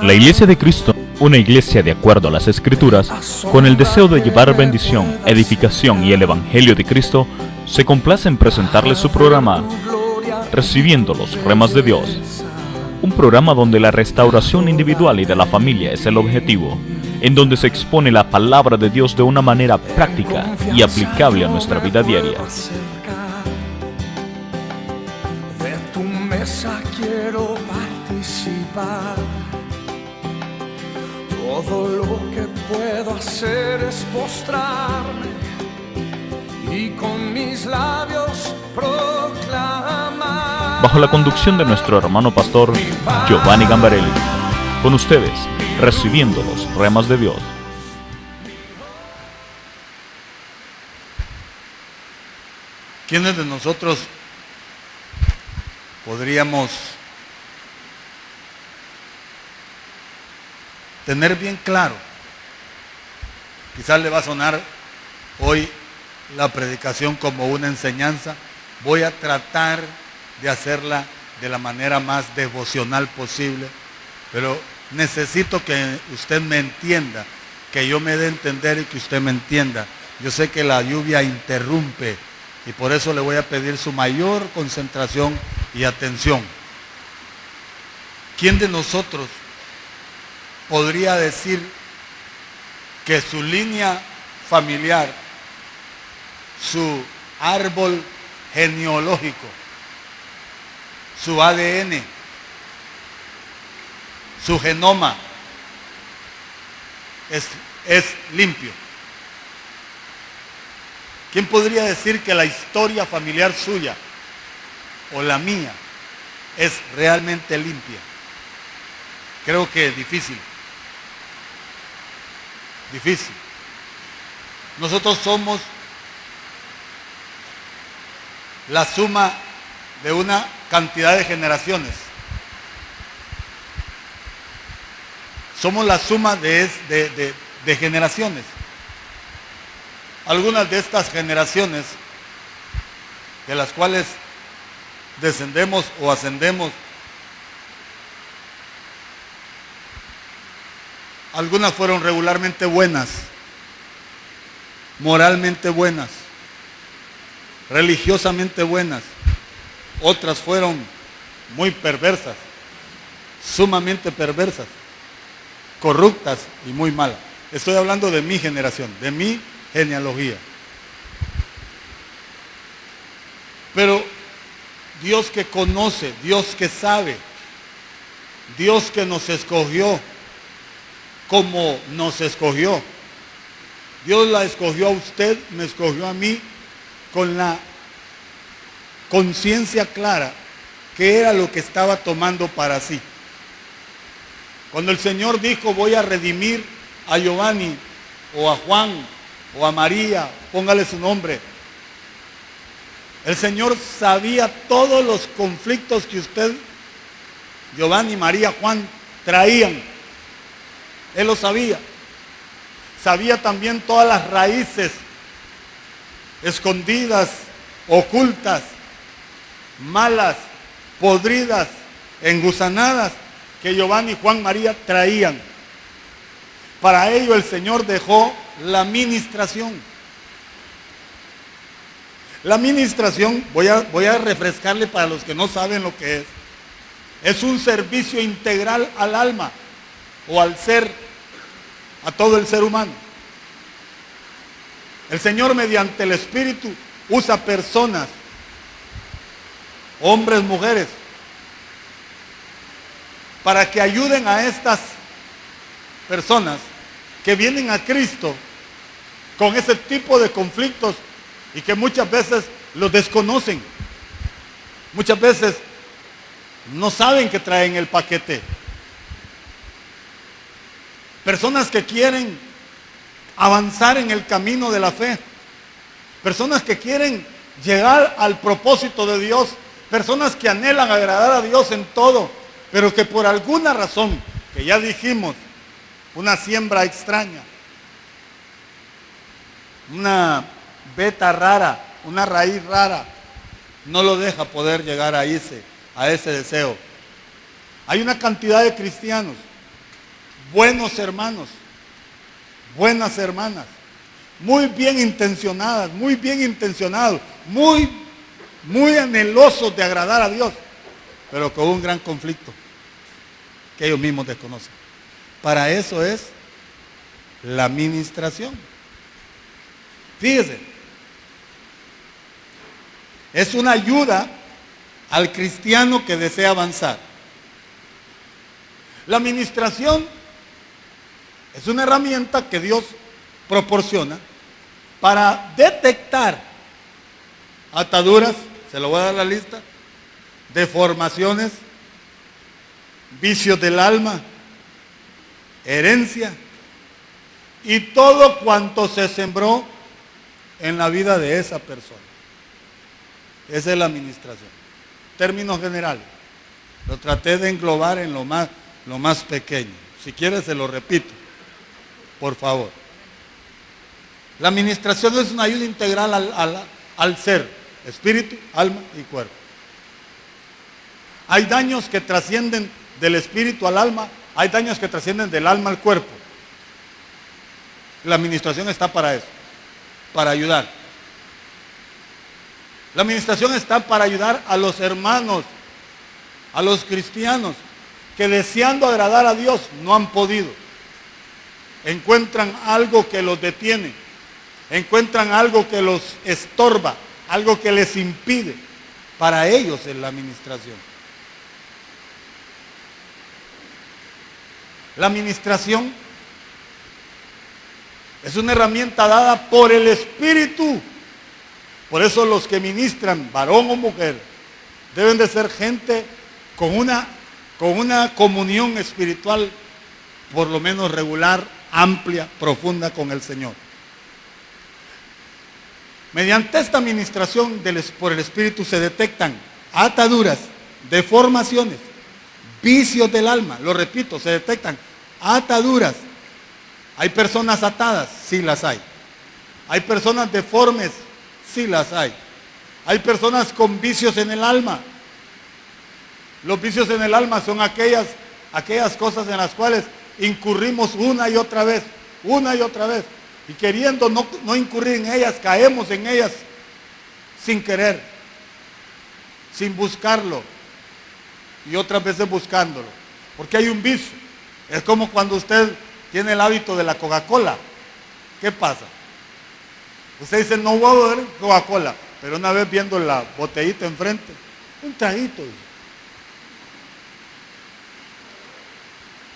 La Iglesia de Cristo, una iglesia de acuerdo a las Escrituras, con el deseo de llevar bendición, edificación y el Evangelio de Cristo, se complace en presentarles su programa, Recibiendo los Remas de Dios. Un programa donde la restauración individual y de la familia es el objetivo, en donde se expone la palabra de Dios de una manera práctica y aplicable a nuestra vida diaria. De tu mesa quiero participar. Todo lo que puedo hacer es postrarme y con mis labios proclamar. Bajo la conducción de nuestro hermano pastor Giovanni Gambarelli, con ustedes, Recibiendo los Remas de Dios. ¿Quiénes de nosotros podríamos tener bien claro? Quizás le va a sonar hoy la predicación como una enseñanza. Voy a tratar de hacerla de la manera más devocional posible, pero necesito que usted me entienda, que yo me dé a entender y que usted me entienda. Yo sé que la lluvia interrumpe y por eso le voy a pedir su mayor concentración y atención. ¿Quién de nosotros podría decir que su línea familiar, su árbol genealógico, su ADN, su genoma es limpio? ¿Quién podría decir que la historia familiar suya o la mía es realmente limpia? Creo que es difícil. Difícil. Nosotros somos la suma de una cantidad de generaciones. Somos la suma de generaciones. Algunas de estas generaciones, de las cuales descendemos o ascendemos, algunas fueron regularmente buenas, moralmente buenas, religiosamente buenas. Otras fueron muy perversas, sumamente perversas, corruptas y muy malas. Estoy hablando de mi generación, de mi genealogía. Pero Dios que conoce, Dios que sabe, Dios que nos escogió como nos escogió. Dios la escogió a usted, me escogió a mí con la conciencia clara que era lo que estaba tomando para sí. Cuando el Señor dijo, voy a redimir a Giovanni o a Juan o a María, póngale su nombre, el Señor sabía todos los conflictos que usted, Giovanni, María, Juan, traían. Él lo sabía. Sabía también todas las raíces escondidas, ocultas, malas, podridas, engusanadas que Giovanni, Juan, María traían. Para ello el Señor dejó la ministración. La ministración, voy a refrescarle para los que no saben lo que es un servicio integral al alma o al ser, a todo el ser humano. El Señor mediante el Espíritu usa personas, hombres, mujeres, para que ayuden a estas personas que vienen a Cristo con ese tipo de conflictos y que muchas veces los desconocen. Muchas veces no saben que traen el paquete. Personas que quieren avanzar en el camino de la fe. Personas que quieren llegar al propósito de Dios. Personas que anhelan agradar a Dios en todo, pero que por alguna razón, que ya dijimos, una siembra extraña, una veta rara, una raíz rara, no lo deja poder llegar a ese deseo. Hay una cantidad de cristianos, buenos hermanos, buenas hermanas, muy bien intencionadas, muy bien intencionados, muy anhelosos de agradar a Dios, pero con un gran conflicto que ellos mismos desconocen. Para eso es la ministración. Fíjese, es una ayuda al cristiano que desea avanzar. La ministración es una herramienta que Dios proporciona para detectar ataduras, se lo voy a dar la lista, deformaciones, vicios del alma, herencia y todo cuanto se sembró en la vida de esa persona. Esa es la administración. Términos generales. Lo traté de englobar en lo más pequeño. Si quiere se lo repito, por favor. La administración es una ayuda integral al ser, espíritu, alma y cuerpo. Hay daños que trascienden del espíritu al alma, hay daños que trascienden del alma al cuerpo. La administración está para eso, para ayudar. La administración está para ayudar a los hermanos, a los cristianos, que deseando agradar a Dios no han podido. Encuentran algo que los detiene, encuentran algo que los estorba, algo que les impide. Para ellos es la administración. La administración es una herramienta dada por el Espíritu. Por eso los que ministran, varón o mujer, deben de ser gente con una comunión espiritual, por lo menos regular, amplia, profunda con el Señor. Mediante esta administración por el Espíritu se detectan ataduras, deformaciones, vicios del alma. Lo repito, se detectan ataduras. ¿Hay personas atadas? Sí las hay. ¿Hay personas deformes? Sí las hay. ¿Hay personas con vicios en el alma? Los vicios en el alma son aquellas cosas en las cuales incurrimos una y otra vez, y queriendo no incurrir en ellas, caemos en ellas sin querer, sin buscarlo, y otras veces buscándolo, porque hay un vicio. Es como cuando usted tiene el hábito de la Coca-Cola. ¿Qué pasa? Usted dice, no voy a beber Coca-Cola, pero una vez viendo la botellita enfrente, un traguito.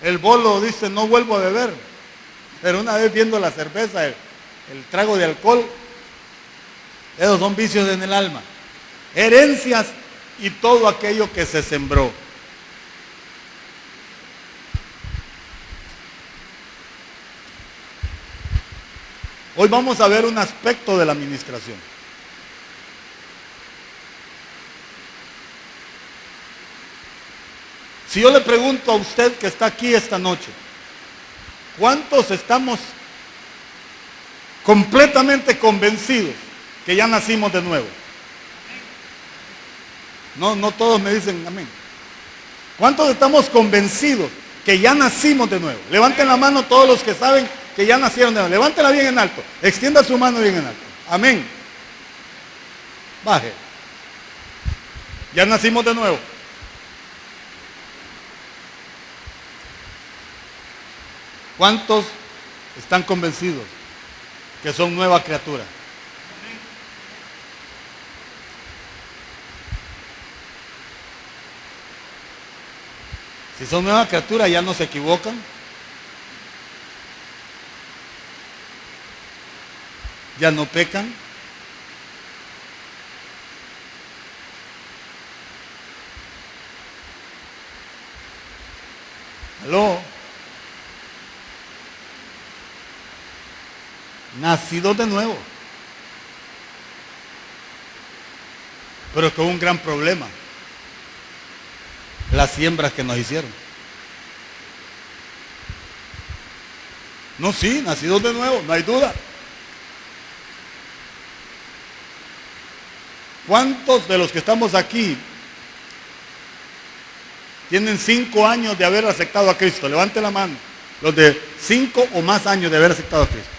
El bolo dice, no vuelvo a beber, pero una vez viendo la cerveza, el trago de alcohol, esos son vicios en el alma, herencias y todo aquello que se sembró. Hoy vamos a ver un aspecto de la administración. Si yo le pregunto a usted que está aquí esta noche, ¿cuántos estamos completamente convencidos que ya nacimos de nuevo? No todos me dicen amén. ¿Cuántos estamos convencidos que ya nacimos de nuevo? Levanten la mano todos los que saben que ya nacieron de nuevo. Levántela bien en alto. Extienda su mano bien en alto. Amén. Baje. Ya nacimos de nuevo. ¿Cuántos están convencidos que son nueva criatura? Si son nueva criatura, ya no se equivocan. Ya no pecan. ¿Aló? Nacidos de nuevo. Pero con un gran problema. Las siembras que nos hicieron. No, sí, nacidos de nuevo, no hay duda. ¿Cuántos de los que estamos aquí tienen 5 años de haber aceptado a Cristo? Levante la mano. Los de 5 o más años de haber aceptado a Cristo.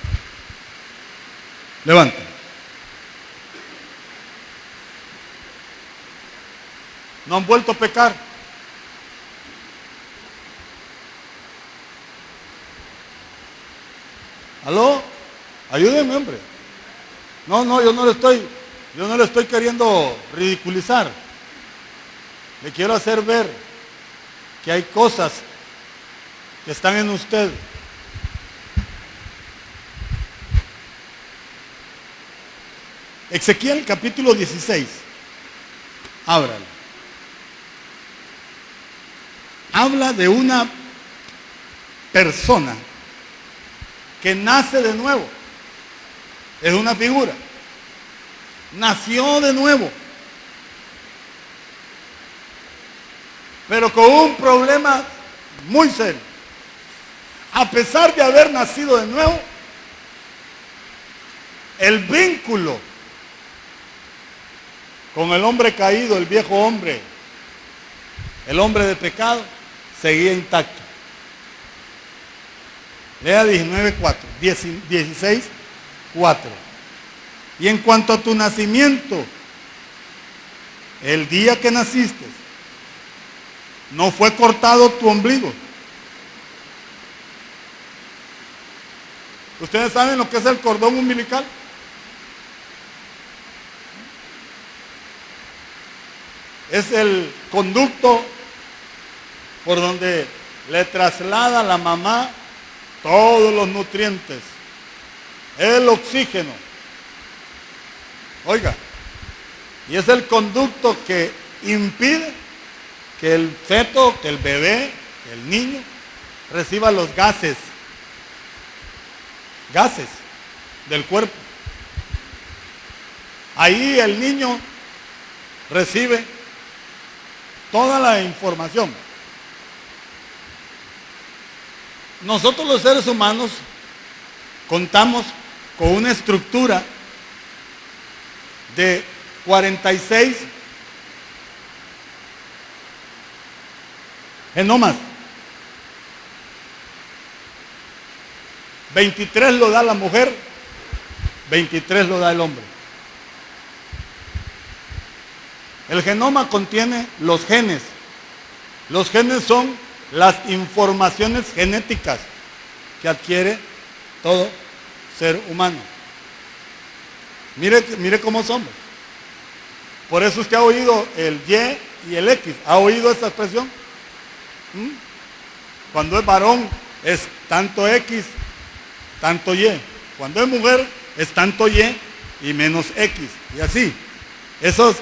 Levanten. ¿No han vuelto a pecar? ¿Aló? Ayúdenme, hombre. No, yo no le estoy queriendo ridiculizar. Le quiero hacer ver que hay cosas que están en usted. Ezequiel capítulo 16. Ábralo. Habla de una persona que nace de nuevo. Es una figura. Nació de nuevo. Pero con un problema muy serio. A pesar de haber nacido de nuevo, el vínculo con el hombre caído, el viejo hombre, el hombre de pecado, seguía intacto. Lea 16:4. Y en cuanto a tu nacimiento, el día que naciste, no fue cortado tu ombligo. ¿Ustedes saben lo que es el cordón umbilical? Es el conducto por donde le traslada a la mamá todos los nutrientes, el oxígeno. Oiga, y es el conducto que impide que el feto, que el bebé, que el niño reciba los gases del cuerpo. Ahí el niño recibe toda la información. Nosotros los seres humanos contamos con una estructura de 46 genomas. 23 lo da la mujer, 23 lo da el hombre. El genoma contiene los genes. Los genes son las informaciones genéticas que adquiere todo ser humano. Mire cómo somos. Por eso usted ha oído el Y y el X. ¿Ha oído esta expresión? Cuando es varón es tanto X, tanto Y. Cuando es mujer es tanto Y y menos X. Y así. Esos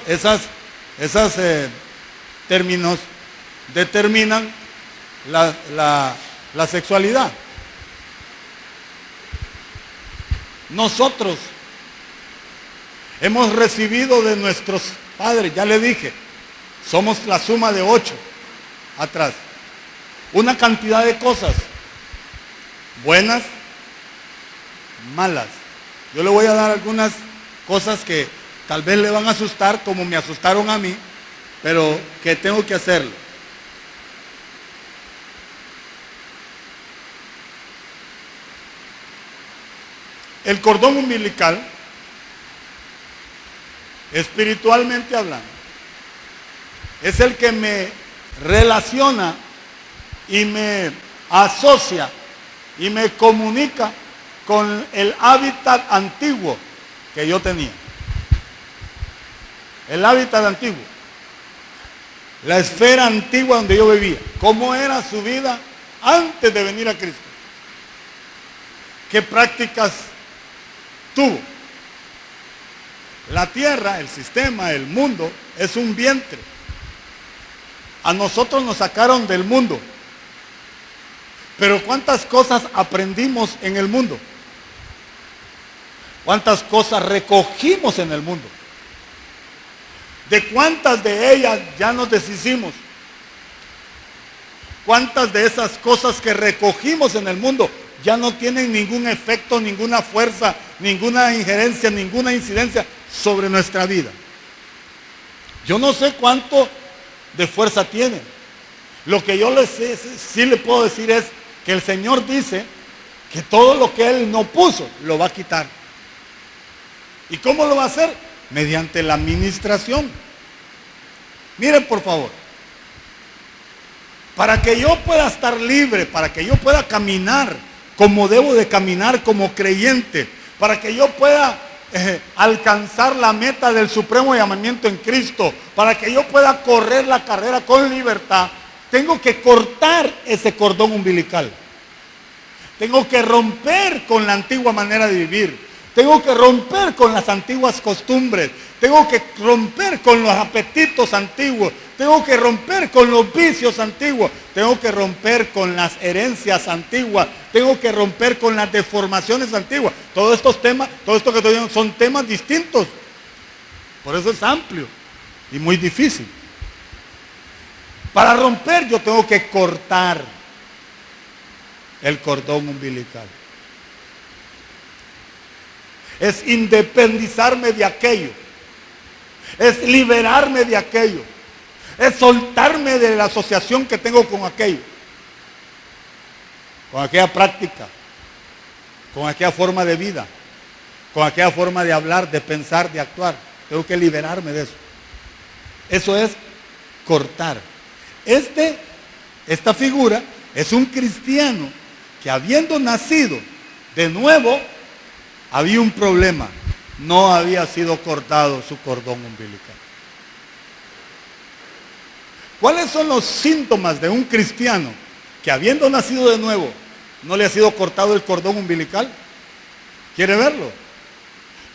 términos determinan la sexualidad. Nosotros hemos recibido de nuestros padres, ya le dije, somos la suma de 8 atrás, una cantidad de cosas, buenas, malas. Yo le voy a dar algunas cosas que tal vez le van a asustar como me asustaron a mí, pero que tengo que hacerlo. El cordón umbilical, espiritualmente hablando, es el que me relaciona y me asocia y me comunica con el hábitat antiguo que yo tenía. El hábitat antiguo, la esfera antigua donde yo vivía. ¿Cómo era su vida antes de venir a Cristo? ¿Qué prácticas tuvo? La tierra, el sistema, el mundo, es un vientre. A nosotros nos sacaron del mundo. Pero ¿cuántas cosas aprendimos en el mundo? ¿Cuántas cosas recogimos en el mundo? ¿De cuántas de ellas ya nos deshicimos? ¿Cuántas de esas cosas que recogimos en el mundo ya no tienen ningún efecto, ninguna fuerza, ninguna injerencia, ninguna incidencia sobre nuestra vida? Yo no sé cuánto de fuerza tienen, Lo que yo sí le puedo decir es que el Señor dice que todo lo que Él no puso, lo va a quitar. ¿Y cómo lo va a hacer? Mediante la administración. Miren, por favor. Para que yo pueda estar libre, para que yo pueda caminar como debo de caminar como creyente, para que yo pueda alcanzar la meta del supremo llamamiento en Cristo, para que yo pueda correr la carrera con libertad, tengo que cortar ese cordón umbilical. Tengo que romper con la antigua manera de vivir. Tengo que romper con las antiguas costumbres. Tengo que romper con los apetitos antiguos. Tengo que romper con los vicios antiguos. Tengo que romper con las herencias antiguas. Tengo que romper con las deformaciones antiguas. Todos estos temas, todo esto que estoy diciendo son temas distintos. Por eso es amplio y muy difícil. Para romper yo tengo que cortar el cordón umbilical. Es independizarme de aquello. Es liberarme de aquello. Es soltarme de la asociación que tengo con aquello. Con aquella práctica. Con aquella forma de vida. Con aquella forma de hablar, de pensar, de actuar. Tengo que liberarme de eso. Eso es cortar. Esta figura es un cristiano que habiendo nacido de nuevo, había un problema. No había sido cortado su cordón umbilical. ¿Cuáles son los síntomas de un cristiano que habiendo nacido de nuevo no le ha sido cortado el cordón umbilical? ¿Quiere verlo?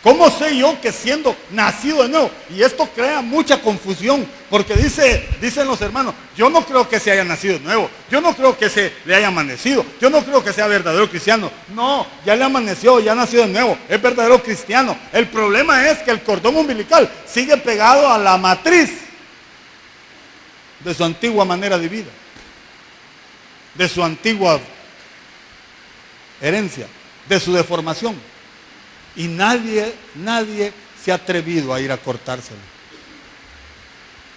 ¿Cómo sé yo que siendo nacido de nuevo? Y esto crea mucha confusión, porque dicen los hermanos, yo no creo que se haya nacido de nuevo, yo no creo que se le haya amanecido, yo no creo que sea verdadero cristiano. No, ya le amaneció, ya nació de nuevo, es verdadero cristiano. El problema es que el cordón umbilical sigue pegado a la matriz de su antigua manera de vida, de su antigua herencia, de su deformación. Y nadie se ha atrevido a ir a cortárselo.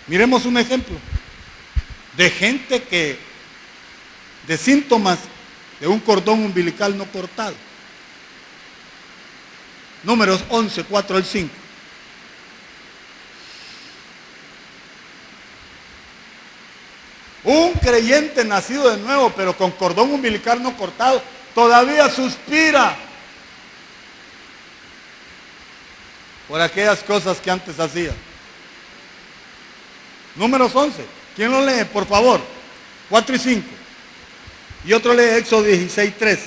Miremos un ejemplo de gente de síntomas de un cordón umbilical no cortado. Números 11, 4 al 5. Un creyente nacido de nuevo, pero con cordón umbilical no cortado, todavía suspira por aquellas cosas que antes hacía. Números 11. ¿Quién lo lee, por favor? 4 y 5. Y otro lee Éxodo 16, 3.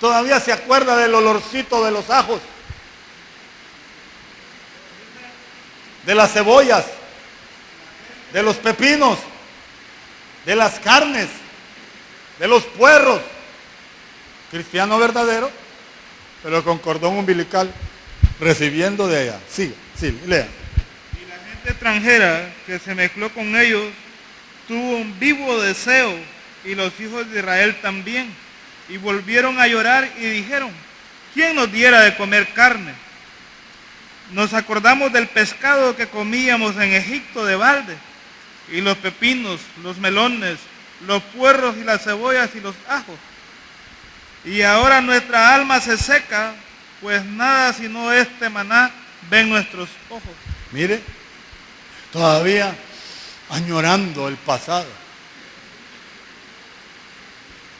Todavía se acuerda del olorcito de los ajos, de las cebollas, de los pepinos, de las carnes, de los puerros. Cristiano verdadero, pero con cordón umbilical, recibiendo de allá. Sí, lea. Y la gente extranjera que se mezcló con ellos tuvo un vivo deseo, y los hijos de Israel también, y volvieron a llorar y dijeron, ¿quién nos diera de comer carne? Nos acordamos del pescado que comíamos en Egipto de balde, y los pepinos, los melones, los puerros y las cebollas y los ajos. Y ahora nuestra alma se seca, pues nada sino este maná ven nuestros ojos. Mire, todavía añorando el pasado.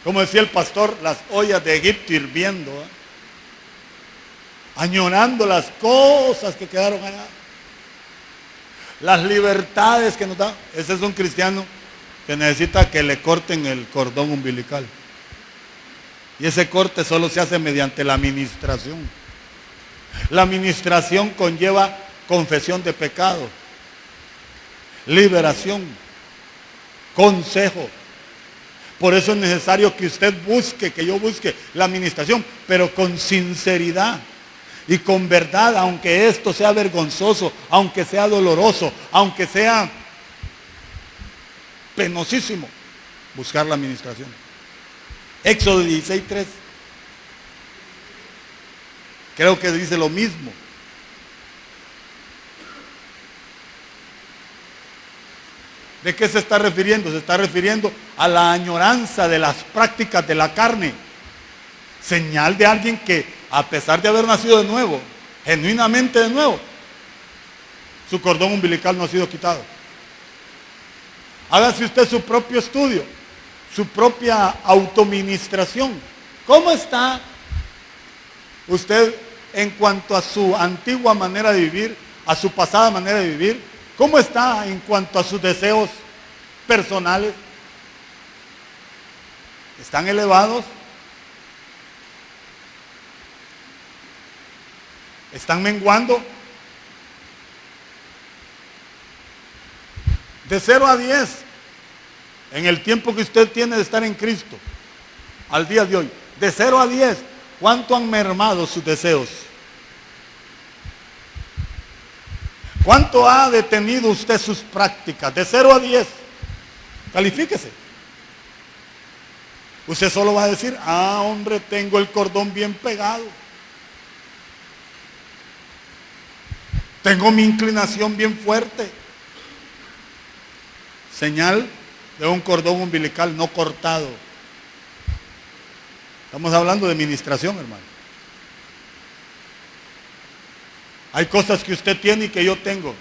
Como decía el pastor, las ollas de Egipto hirviendo, añorando las cosas que quedaron allá, las libertades que nos dan. Ese es un cristiano que necesita que le corten el cordón umbilical. Y ese corte solo se hace mediante la administración. La administración conlleva confesión de pecado, liberación, consejo. Por eso es necesario que usted busque, que yo busque la administración, pero con sinceridad y con verdad, aunque esto sea vergonzoso, aunque sea doloroso, aunque sea penosísimo, buscar la administración. Éxodo 16, 3. Creo que dice lo mismo. ¿De qué se está refiriendo? Se está refiriendo a la añoranza de las prácticas de la carne. Señal de alguien que, a pesar de haber nacido de nuevo, genuinamente de nuevo, su cordón umbilical no ha sido quitado. Hágase usted su propio estudio, su propia autoministración. ¿Cómo está usted en cuanto a su antigua manera de vivir, a su pasada manera de vivir? ¿Cómo está en cuanto a sus deseos personales? ¿Están elevados? ¿Están menguando? De 0 a 10, en el tiempo que usted tiene de estar en Cristo, al día de hoy, de 0 a 10, ¿cuánto han mermado sus deseos? ¿Cuánto ha detenido usted sus prácticas? De 0 a 10, califíquese. Usted solo va a decir, hombre, tengo el cordón bien pegado. Tengo mi inclinación bien fuerte. Señal de un cordón umbilical no cortado. Estamos hablando de ministración, hermano. Hay cosas que usted tiene y que yo tengo.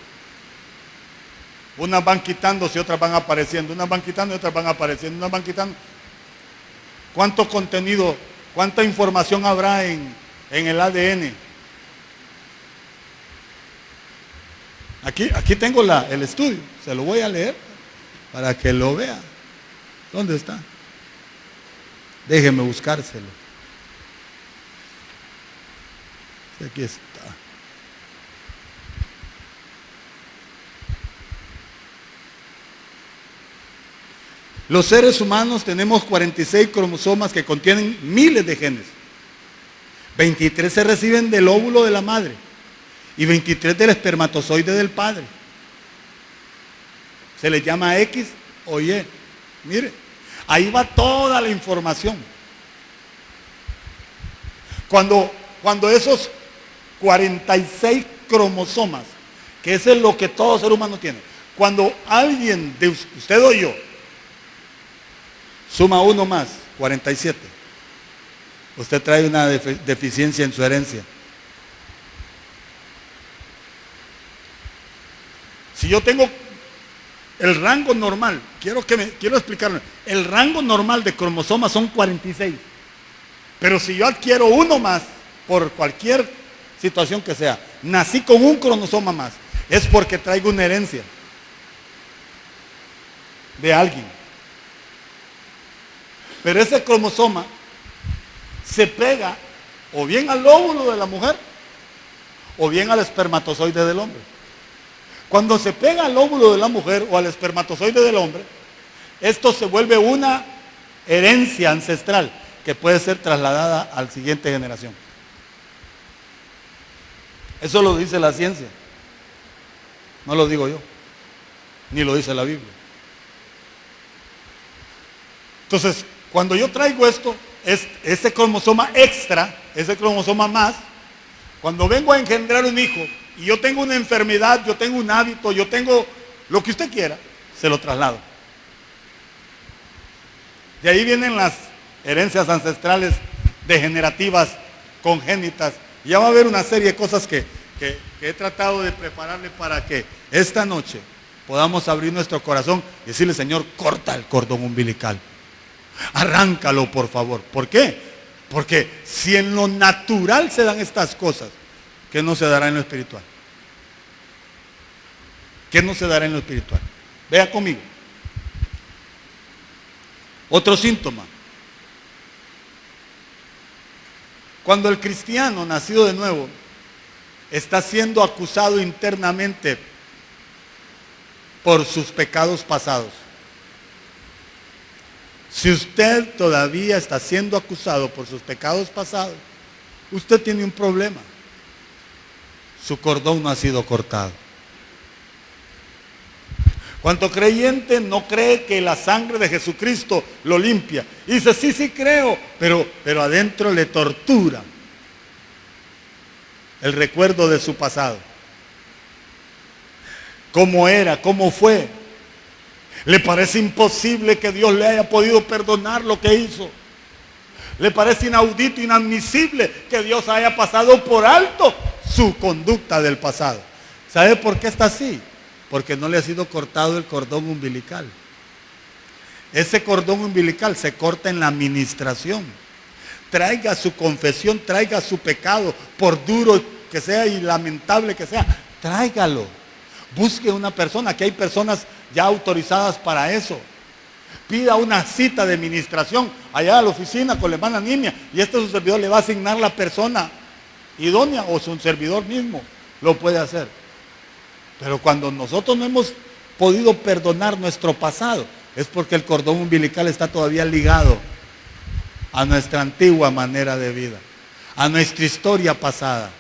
Unas van quitándose y otras van apareciendo. Unas van quitando y otras van apareciendo. Unas van quitando. ¿Cuánto contenido, cuánta información habrá en el ADN? Aquí tengo el estudio. Se lo voy a leer para que lo vea. ¿Dónde está? Déjeme buscárselo. Aquí está. Los seres humanos tenemos 46 cromosomas que contienen miles de genes. 23 se reciben del óvulo de la madre y 23 del espermatozoide del padre. Se les llama X o Y. Mire, ahí va toda la información. Cuando esos 46 cromosomas, que eso es lo que todo ser humano tiene, cuando alguien de usted o yo suma uno más, 47, usted trae una deficiencia en su herencia. Si yo tengo el rango normal, quiero explicarlo, el rango normal de cromosomas son 46, pero si yo adquiero uno más, por cualquier situación que sea, nací con un cromosoma más, es porque traigo una herencia de alguien. Pero ese cromosoma se pega o bien al óvulo de la mujer o bien al espermatozoide del hombre. Cuando se pega al óvulo de la mujer o al espermatozoide del hombre, esto se vuelve una herencia ancestral que puede ser trasladada a la siguiente generación. Eso lo dice la ciencia. No lo digo yo, ni lo dice la Biblia. Entonces, cuando yo traigo esto, ese cromosoma extra, ese cromosoma más, cuando vengo a engendrar un hijo y yo tengo una enfermedad, yo tengo un hábito, yo tengo lo que usted quiera, se lo traslado. De ahí vienen las herencias ancestrales degenerativas, congénitas. Ya va a haber una serie de cosas que he tratado de prepararle para que esta noche podamos abrir nuestro corazón y decirle, Señor, corta el cordón umbilical. Arráncalo, por favor. ¿Por qué? Porque si en lo natural se dan estas cosas, ¿qué no se dará en lo espiritual? ¿Qué no se dará en lo espiritual? Vea conmigo. Otro síntoma. Cuando el cristiano nacido de nuevo está siendo acusado internamente por sus pecados pasados. Si usted todavía está siendo acusado por sus pecados pasados, usted tiene un problema. Su cordón no ha sido cortado. ¿Cuánto creyente no cree que la sangre de Jesucristo lo limpia? Y dice, sí creo, pero adentro le tortura el recuerdo de su pasado. ¿Cómo era? ¿Cómo fue? Le parece imposible que Dios le haya podido perdonar lo que hizo. Le parece inaudito, inadmisible que Dios haya pasado por alto su conducta del pasado. ¿Sabe por qué está así? Porque no le ha sido cortado el cordón umbilical. Ese cordón umbilical se corta en la administración. Traiga su confesión, traiga su pecado, por duro que sea y lamentable que sea, tráigalo. Busque una persona, que hay personas ya autorizadas para eso. Pida una cita de administración allá a la oficina con la hermana Nimia, y su servidor le va a asignar la persona idónea, o su servidor mismo lo puede hacer. Pero cuando nosotros no hemos podido perdonar nuestro pasado, es porque el cordón umbilical está todavía ligado a nuestra antigua manera de vida, a nuestra historia pasada,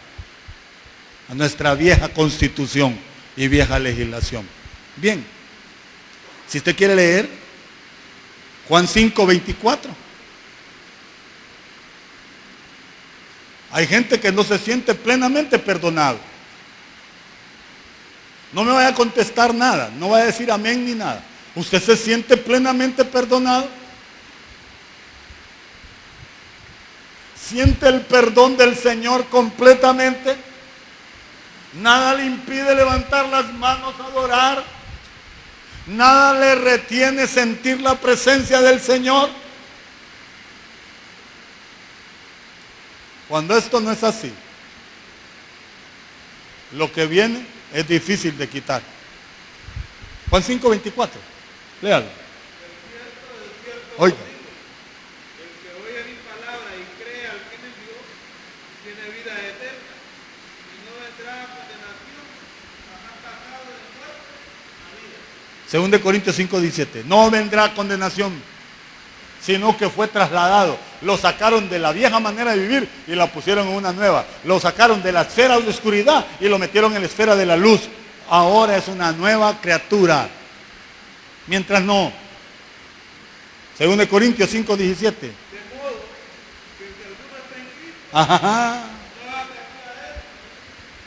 a nuestra vieja constitución y vieja legislación. Bien, si usted quiere leer Juan 5:24. Hay gente que no se siente plenamente perdonado. No me vaya a contestar nada, no vaya a decir amén ni nada. ¿Usted se siente plenamente perdonado? ¿Siente el perdón del Señor completamente? Nada le impide levantar las manos a adorar. Nada le retiene sentir la presencia del Señor. Cuando esto no es así, lo que viene es difícil de quitar. Juan 5:24. Léalo. Oiga. El que oye mi palabra y cree al que me envió, tiene vida eterna, y no vendrá a condenación, mas ha pasado de muerte a vida. 2 Corintios 5:17. No vendrá a condenación, sino que fue trasladado. Lo sacaron de la vieja manera de vivir y la pusieron en una nueva. Lo sacaron de la esfera de oscuridad y lo metieron en la esfera de la luz. Ahora es una nueva criatura. Mientras no. 2 Corintios 5:17. De modo que si alguno está en Cristo, Ajá. no hace a él,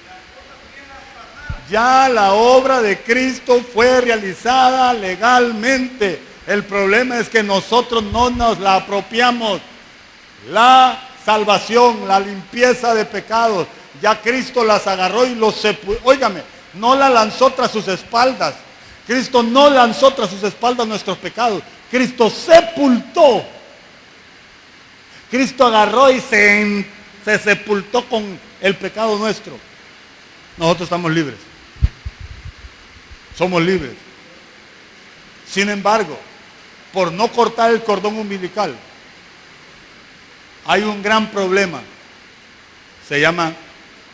las cosas viejas pasaron. Ya la obra de Cristo fue realizada legalmente. El problema es que nosotros no nos la apropiamos. La salvación, la limpieza de pecados, ya Cristo las agarró y los sepultó. Óigame, no la lanzó tras sus espaldas. Cristo no lanzó tras sus espaldas nuestros pecados. Cristo sepultó. Cristo agarró y se sepultó con el pecado nuestro. Nosotros estamos libres. Somos libres. Sin embargo, por no cortar el cordón umbilical, hay un gran problema. Se llama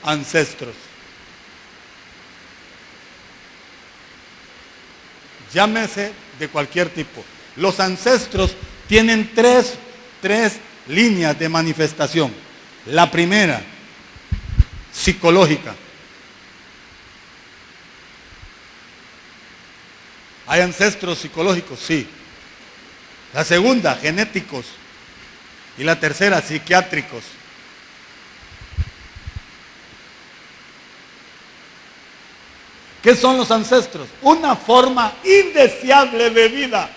ancestros. Llámese de cualquier tipo. Los ancestros tienen tres líneas de manifestación. La primera, psicológica. ¿Hay ancestros psicológicos? Sí. La segunda, genéticos. Y la tercera, psiquiátricos. ¿Qué son los ancestros? Una forma indeseable de vida.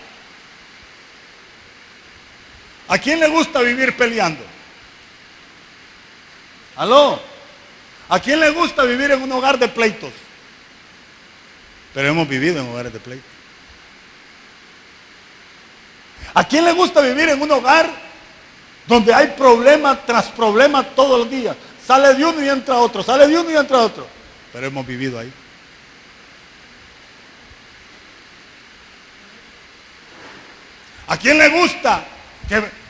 ¿A quién le gusta vivir peleando? ¿Aló? ¿A quién le gusta vivir en un hogar de pleitos? Pero hemos vivido en hogares de pleitos. ¿A quién le gusta vivir en un hogar donde hay problema tras problema todos los días? Sale de uno y entra otro, sale de uno y entra otro. Pero hemos vivido ahí. ¿A quién le gusta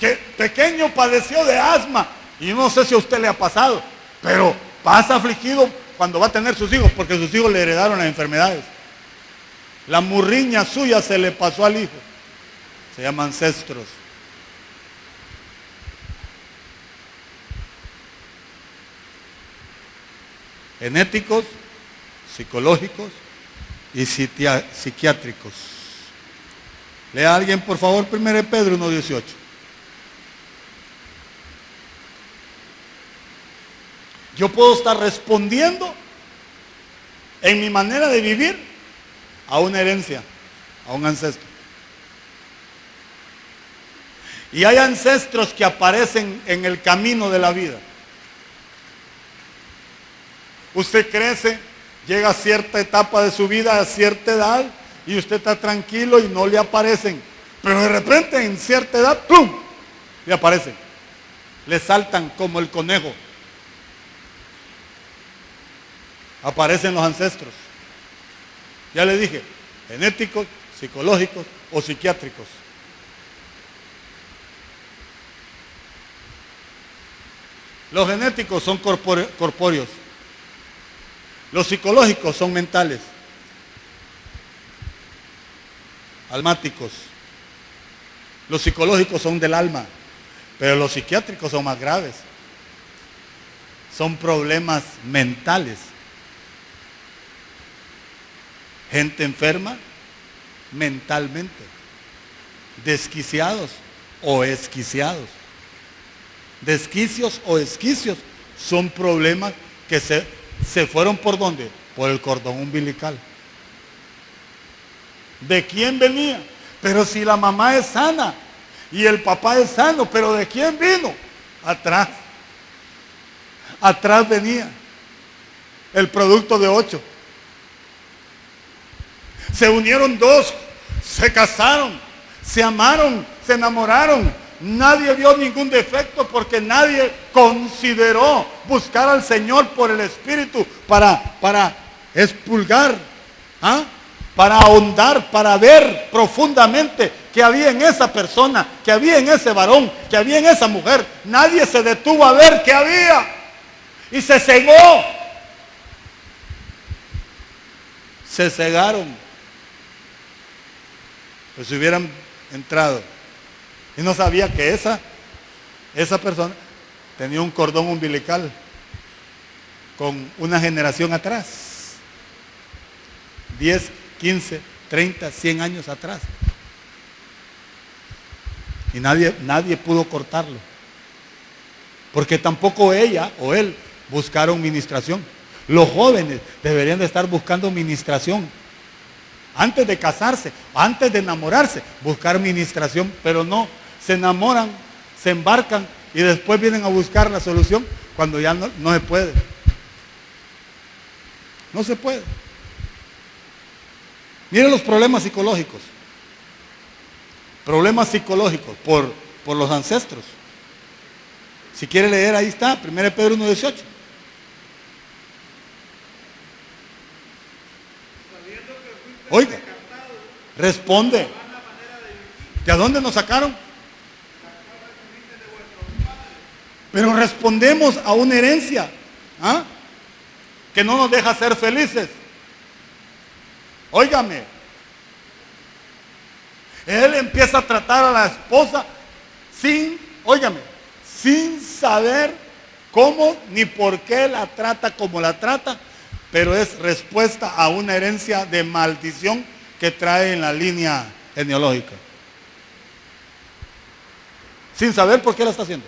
que pequeño padeció de asma? Y no sé si a usted le ha pasado, pero pasa afligido cuando va a tener sus hijos, porque sus hijos le heredaron las enfermedades. La murriña suya se le pasó al hijo. Se llaman ancestros. Genéticos, psicológicos y psiquiátricos. Lea a alguien, por favor, 1 Pedro 1:18. Yo puedo estar respondiendo en mi manera de vivir a una herencia. a un ancestro. Y hay ancestros que aparecen en el camino de la vida. Usted crece, llega a cierta etapa de su vida, a cierta edad, y usted está tranquilo y no le aparecen. Pero de repente, en cierta edad, ¡plum!, le aparecen. Le saltan como el conejo. Aparecen los ancestros. Ya le dije, genéticos, psicológicos o psiquiátricos. Los genéticos son corpóreos. Los psicológicos son mentales, almáticos. Los psicológicos son del alma, pero los psiquiátricos son más graves. Son problemas mentales. Gente enferma mentalmente, desquiciados o esquiciados. Desquicios o esquicios son problemas que se fueron ¿por dónde? Por el cordón umbilical. ¿De quién venía? Pero si la mamá es sana y el papá es sano, ¿pero de quién vino? Atrás. Atrás venía el producto de 8. Se unieron 2, se casaron, se amaron, se enamoraron. Nadie vio ningún defecto porque nadie consideró buscar al Señor por el Espíritu para expulgar, para ahondar, para ver profundamente qué había en esa persona, qué había en ese varón, qué había en esa mujer. Nadie se detuvo a ver qué había y se cegó. Se cegaron. Pues si hubieran entrado y no sabía que esa persona tenía un cordón umbilical con una generación atrás, 10, 15, 30, 100 años atrás, y nadie pudo cortarlo, porque tampoco ella o él buscaron ministración. Los jóvenes deberían de estar buscando ministración antes de casarse, antes de enamorarse, buscar ministración, pero no, se enamoran, se embarcan y después vienen a buscar la solución cuando ya no se puede. No se puede. Miren los problemas psicológicos. Problemas psicológicos por los ancestros. Si quiere leer, ahí está, 1 Pedro 1:18. Oiga, responde. ¿De a dónde nos sacaron? Pero respondemos a una herencia que no nos deja ser felices. Óigame, él empieza a tratar a la esposa sin saber cómo ni por qué la trata como la trata, pero es respuesta a una herencia de maldición que trae en la línea genealógica. Sin saber por qué la está haciendo.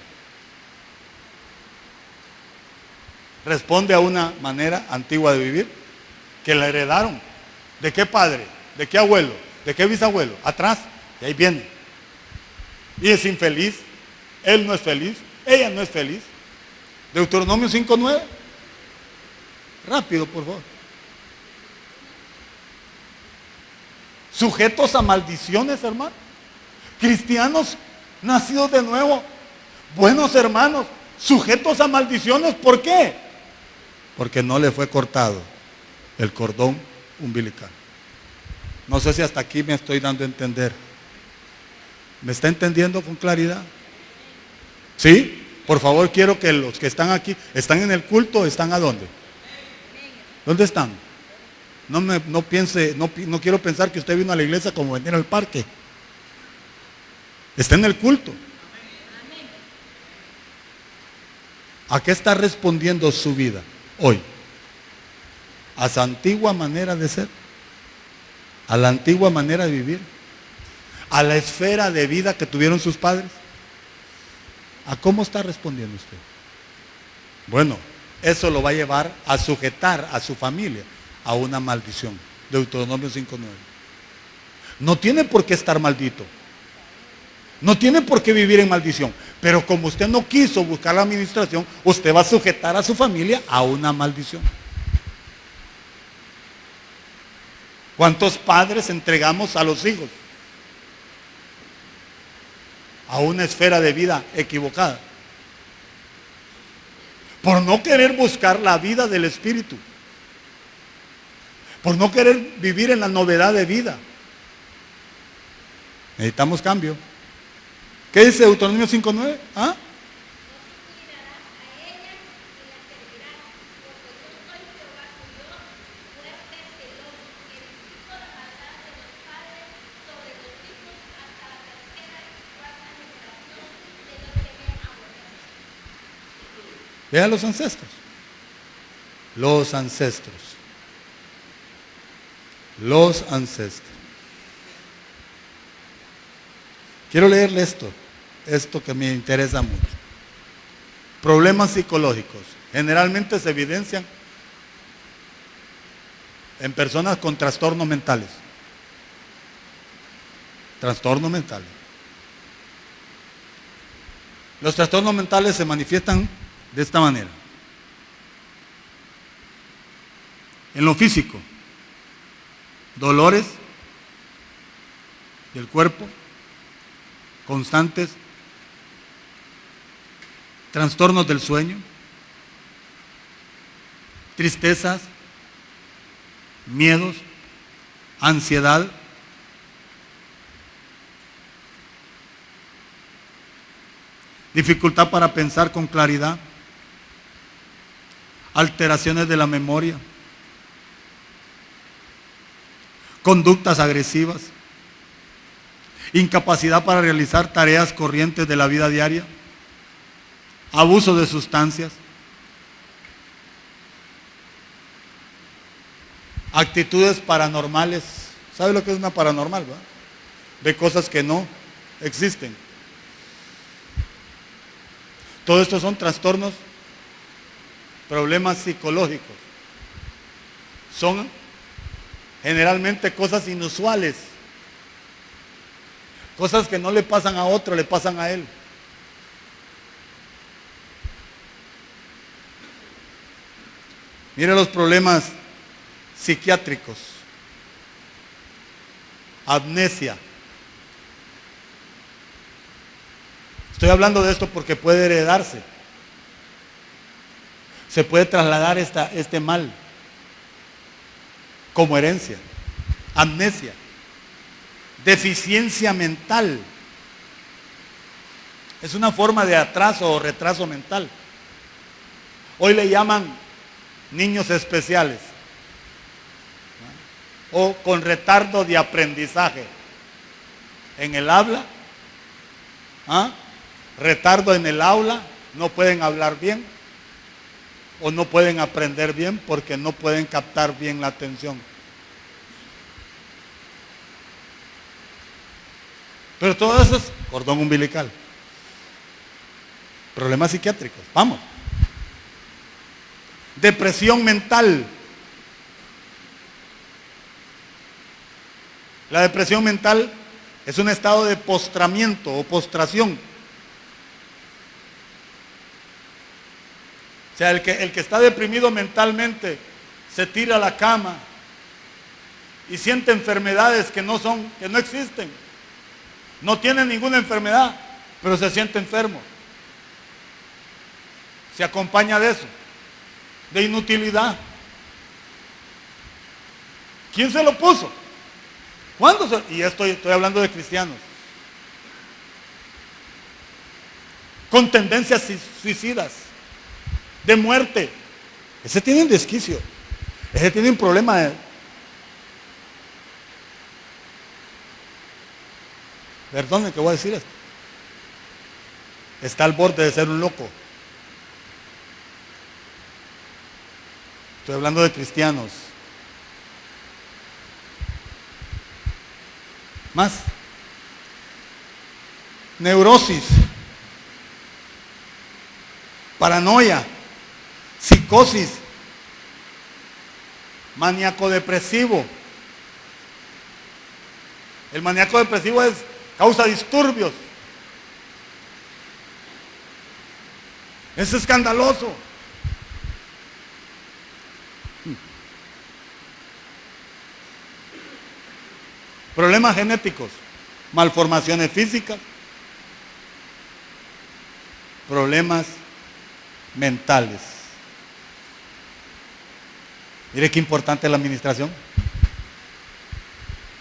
Responde a una manera antigua de vivir que la heredaron. ¿De qué padre? ¿De qué abuelo? ¿De qué bisabuelo? Atrás. Y ahí viene. Y es infeliz. Él no es feliz. Ella no es feliz. Deuteronomio 5:9. Rápido, por favor. Sujetos a maldiciones, hermano. Cristianos nacidos de nuevo. Buenos hermanos. Sujetos a maldiciones. ¿Por qué? Porque no le fue cortado el cordón umbilical. No sé si hasta aquí me estoy dando a entender. ¿Me está entendiendo con claridad? ¿Sí? Por favor, quiero que los que están aquí, ¿están en el culto o están a dónde? ¿Dónde están? No piense, no quiero pensar que usted vino a la iglesia como venir al parque. Está en el culto. ¿A qué está respondiendo su vida hoy? ¿A su antigua manera de ser? ¿A la antigua manera de vivir? ¿A la esfera de vida que tuvieron sus padres? ¿A cómo está respondiendo usted? Bueno, eso lo va a llevar a sujetar a su familia a una maldición. Deuteronomio 5:9. No tiene por qué estar maldito. No tiene por qué vivir en maldición. Pero como usted no quiso buscar la administración, usted va a sujetar a su familia a una maldición. ¿Cuántos padres entregamos a los hijos a una esfera de vida equivocada? Por no querer buscar la vida del Espíritu. Por no querer vivir en la novedad de vida. Necesitamos cambio. ¿Qué dice Deuteronomio 5:9? ¿Ah? Vea los ancestros. Los ancestros. Los ancestros. Quiero leerle esto que me interesa mucho. Problemas psicológicos. Generalmente se evidencian en personas con trastornos mentales. Trastornos mentales. Los trastornos mentales se manifiestan de esta manera. En lo físico, dolores del cuerpo constantes, trastornos del sueño, tristezas, miedos, ansiedad, dificultad para pensar con claridad, alteraciones de la memoria, conductas agresivas, incapacidad para realizar tareas corrientes de la vida diaria, abuso de sustancias, actitudes paranormales. ¿Sabe lo que es una paranormal, verdad? Ve cosas que no existen. Todo esto son trastornos, problemas psicológicos. Son generalmente cosas inusuales. Cosas que no le pasan a otro, le pasan a él. Mire los problemas psiquiátricos. Amnesia. Estoy hablando de esto porque puede heredarse. Se puede trasladar este mal como herencia. Amnesia. Deficiencia mental. Es una forma de atraso o retraso mental. Hoy le llaman niños especiales o con retardo de aprendizaje en el habla, retardo en el aula, no pueden hablar bien o no pueden aprender bien porque no pueden captar bien la atención. Pero todo eso es cordón umbilical. Problemas psiquiátricos. Vamos. Depresión mental. La depresión mental es un estado de postramiento o postración. O sea, el que está deprimido mentalmente se tira a la cama y siente enfermedades que no existen. No tiene ninguna enfermedad, pero se siente enfermo. Se acompaña de eso, de inutilidad. ¿Quién se lo puso? ¿Cuándo? Y estoy hablando de cristianos. Con tendencias suicidas, de muerte. Ese tiene un desquicio. Ese tiene un problema Perdone que voy a decir esto. Está al borde de ser un loco. Estoy hablando de cristianos. Más. Neurosis. Paranoia. Psicosis. Maníaco depresivo. El maníaco depresivo causa disturbios. Es escandaloso. Problemas genéticos, malformaciones físicas, problemas mentales. Mire qué importante es la administración.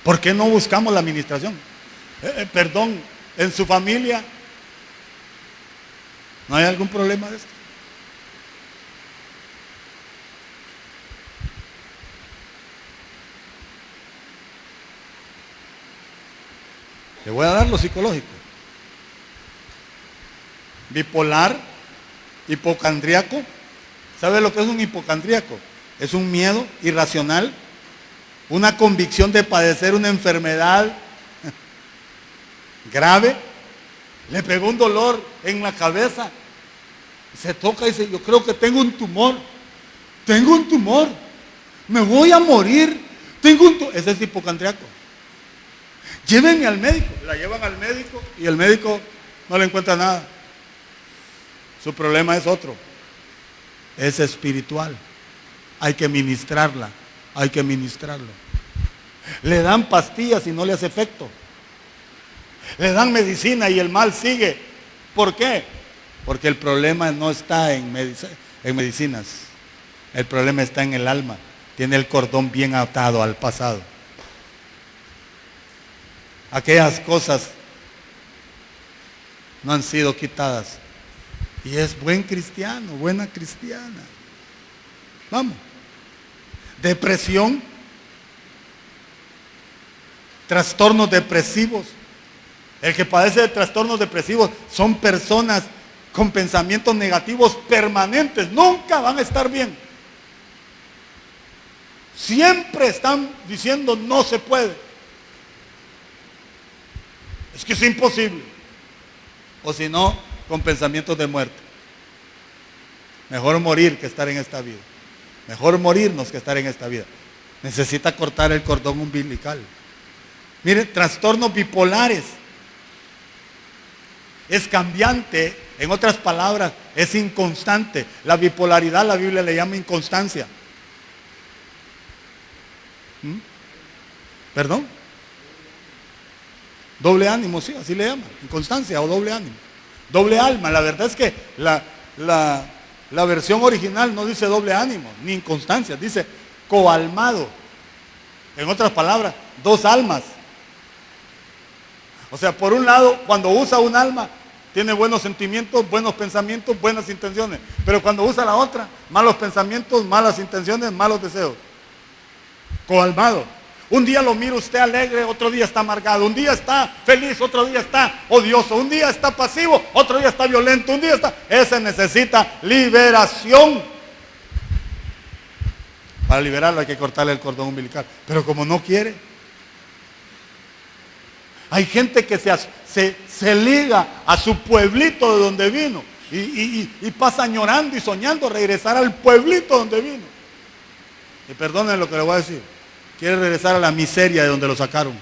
¿Por qué no buscamos la administración? Perdón, en su familia ¿no hay algún problema de esto? Le voy a dar lo psicológico. Bipolar, hipocondríaco. ¿Sabe lo que es un hipocondríaco? Es un miedo irracional, una convicción de padecer una enfermedad grave. Le pegó un dolor en la cabeza. Se toca y dice, yo creo que tengo un tumor. Tengo un tumor. Me voy a morir. Tengo un tumor. Ese es hipocondríaco. Llévenme al médico. La llevan al médico y el médico no le encuentra nada. Su problema es otro. Es espiritual. Hay que ministrarla. Hay que ministrarlo. Le dan pastillas y no le hace efecto. Le dan medicina y el mal sigue. ¿Por qué? Porque el problema no está en medicinas. El problema está en el alma. Tiene el cordón bien atado al pasado. Aquellas cosas no han sido quitadas. Y es buen cristiano, buena cristiana. Vamos. Depresión. Trastornos depresivos. El que padece de trastornos depresivos son personas con pensamientos negativos permanentes. Nunca van a estar bien. Siempre están diciendo no se puede. Es que es imposible. O si no, con pensamientos de muerte. Mejor morir que estar en esta vida. Mejor morirnos que estar en esta vida. Necesita cortar el cordón umbilical. Mire, trastornos bipolares. Es cambiante, en otras palabras, es inconstante. La bipolaridad la Biblia le llama inconstancia. ¿Perdón? Doble ánimo, sí, así le llaman. Inconstancia o doble ánimo. Doble alma, la verdad es que la versión original no dice doble ánimo, ni inconstancia, dice coalmado. En otras palabras, dos almas. O sea, por un lado, cuando usa un alma, tiene buenos sentimientos, buenos pensamientos, buenas intenciones. Pero cuando usa la otra, malos pensamientos, malas intenciones, malos deseos. Coalmado. Un día lo mira usted alegre, otro día está amargado. Un día está feliz, otro día está odioso. Un día está pasivo, otro día está violento. Un día está... Ese necesita liberación. Para liberarlo hay que cortarle el cordón umbilical. Pero como no quiere... Hay gente que se liga a su pueblito de donde vino y pasa añorando y soñando regresar al pueblito donde vino. Y perdonen lo que le voy a decir. Quiere regresar a la miseria de donde lo sacaron.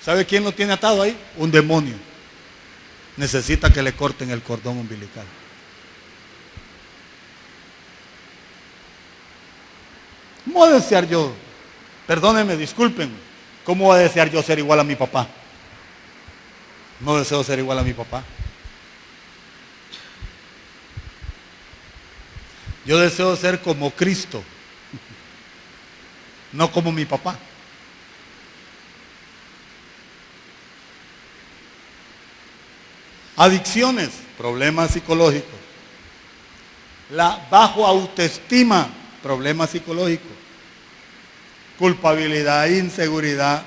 ¿Sabe quién lo tiene atado ahí? Un demonio. Necesita que le corten el cordón umbilical. ¿Cómo voy a desear yo? Perdónenme, discúlpenme. ¿Cómo voy a desear yo ser igual a mi papá? No deseo ser igual a mi papá. Yo deseo ser como Cristo, no como mi papá. Adicciones, problemas psicológicos. La bajo autoestima, problemas psicológicos. Culpabilidad, inseguridad,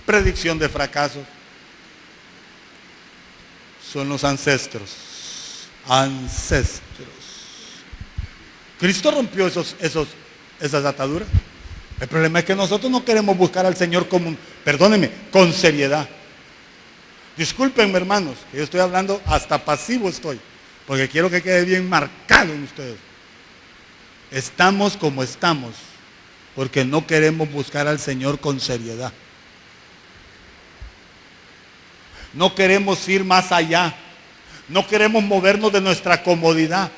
predicción de fracasos. Son los ancestros. Ancestros. Cristo rompió esas ataduras. El problema es que nosotros no queremos buscar al Señor perdónenme, con seriedad. Discúlpenme, hermanos, que yo estoy hablando hasta pasivo estoy, porque quiero que quede bien marcado en ustedes. Estamos como estamos, Porque no queremos buscar al Señor con seriedad. No queremos ir más allá. No queremos movernos de nuestra comodidad.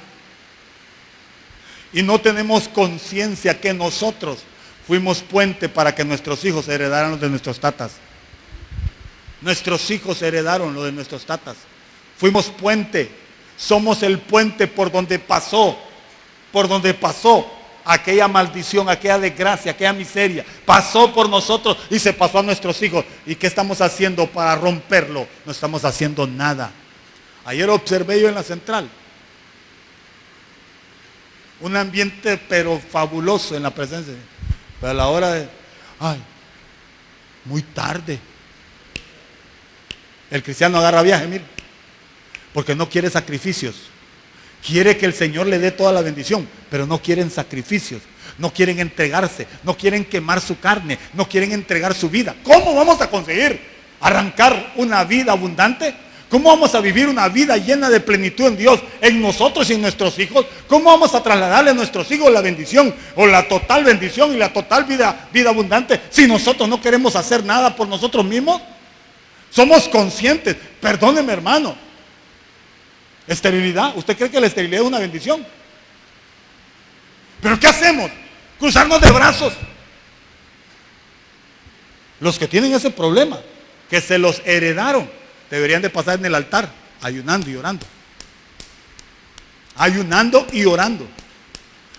Y no tenemos conciencia que nosotros fuimos puente para que nuestros hijos heredaran lo de nuestros tatas. Nuestros hijos heredaron lo de nuestros tatas. Fuimos puente. Somos el puente por donde pasó aquella maldición, aquella desgracia, aquella miseria. Pasó por nosotros y se pasó a nuestros hijos. ¿Y qué estamos haciendo para romperlo? No estamos haciendo nada. Ayer observé yo en la central un ambiente pero fabuloso en la presencia. Pero a la hora de, muy tarde. El cristiano agarra viaje, mire, porque no quiere sacrificios. Quiere que el Señor le dé toda la bendición, pero no quieren sacrificios. No quieren entregarse, no quieren quemar su carne, no quieren entregar su vida. ¿Cómo vamos a conseguir arrancar una vida abundante? ¿Cómo vamos a vivir una vida llena de plenitud en Dios, en nosotros y en nuestros hijos? ¿Cómo vamos a trasladarle a nuestros hijos la bendición o la total bendición y la total vida abundante si nosotros no queremos hacer nada por nosotros mismos? Somos conscientes. Perdóneme, hermano. Esterilidad. ¿Usted cree que la esterilidad es una bendición? ¿Pero qué hacemos? Cruzarnos de brazos. Los que tienen ese problema, que se los heredaron, deberían de pasar en el altar, ayunando y orando. Ayunando y orando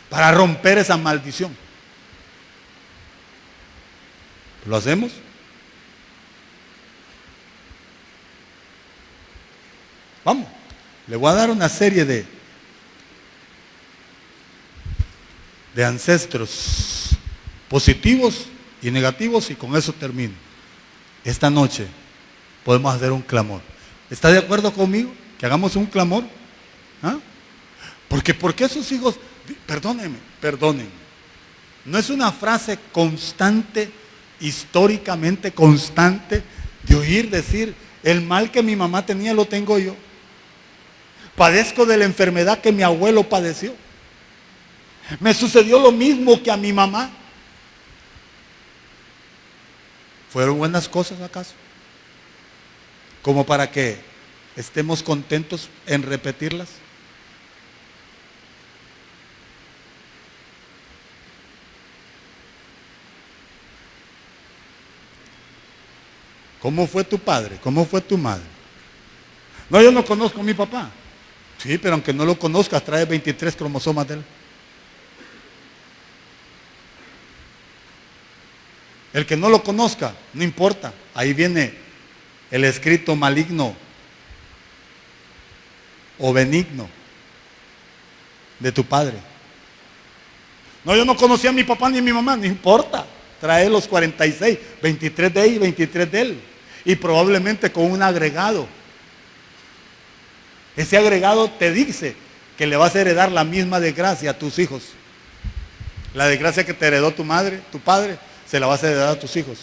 para romper esa maldición. ¿Lo hacemos? Vamos, le voy a dar una serie de ancestros positivos y negativos y con eso termino. Esta noche podemos hacer un clamor. ¿Está de acuerdo conmigo? Que hagamos un clamor. ¿Ah? Porque ¿por qué sus hijos? Perdónenme. No es una frase constante, históricamente constante, de oír decir, el mal que mi mamá tenía lo tengo yo. Padezco de la enfermedad que mi abuelo padeció. Me sucedió lo mismo que a mi mamá. ¿Fueron buenas cosas acaso? Como para que estemos contentos en repetirlas. ¿Cómo fue tu padre? ¿Cómo fue tu madre? No, yo no conozco a mi papá. Sí, pero aunque no lo conozcas, trae 23 cromosomas de él. El que no lo conozca, no importa. Ahí viene el escrito maligno o benigno de tu padre. No, yo no conocía a mi papá ni a mi mamá, no importa. Trae los 46, 23 de ella y 23 de él. Y probablemente con un agregado. Ese agregado te dice que le vas a heredar la misma desgracia a tus hijos. La desgracia que te heredó tu madre, tu padre, se la vas a heredar a tus hijos.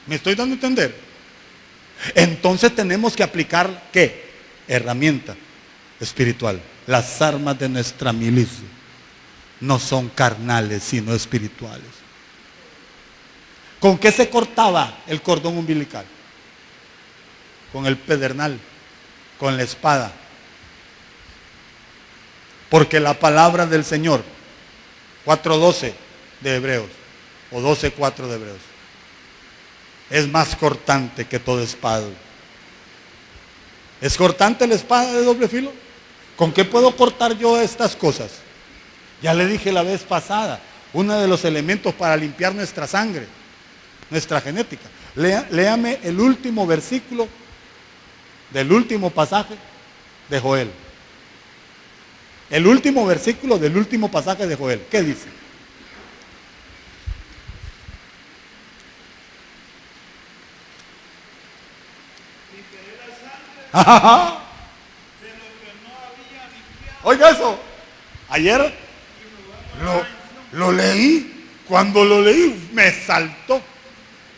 ¿Me estoy dando a entender? Entonces tenemos que aplicar, ¿qué? Herramienta espiritual. Las armas de nuestra milicia no son carnales, sino espirituales. ¿Con qué se cortaba el cordón umbilical? Con el pedernal, con la espada. Porque la palabra del Señor, 4:12 de Hebreos, o 12:4 de Hebreos, es más cortante que toda espada. ¿Es cortante la espada de doble filo? ¿Con qué puedo cortar yo estas cosas? Ya le dije la vez pasada, uno de los elementos para limpiar nuestra sangre, nuestra genética. Léame el último versículo del último pasaje de Joel. El último versículo del último pasaje de Joel. ¿Qué dice? Oiga eso. Ayer lo leí. Cuando lo leí me saltó.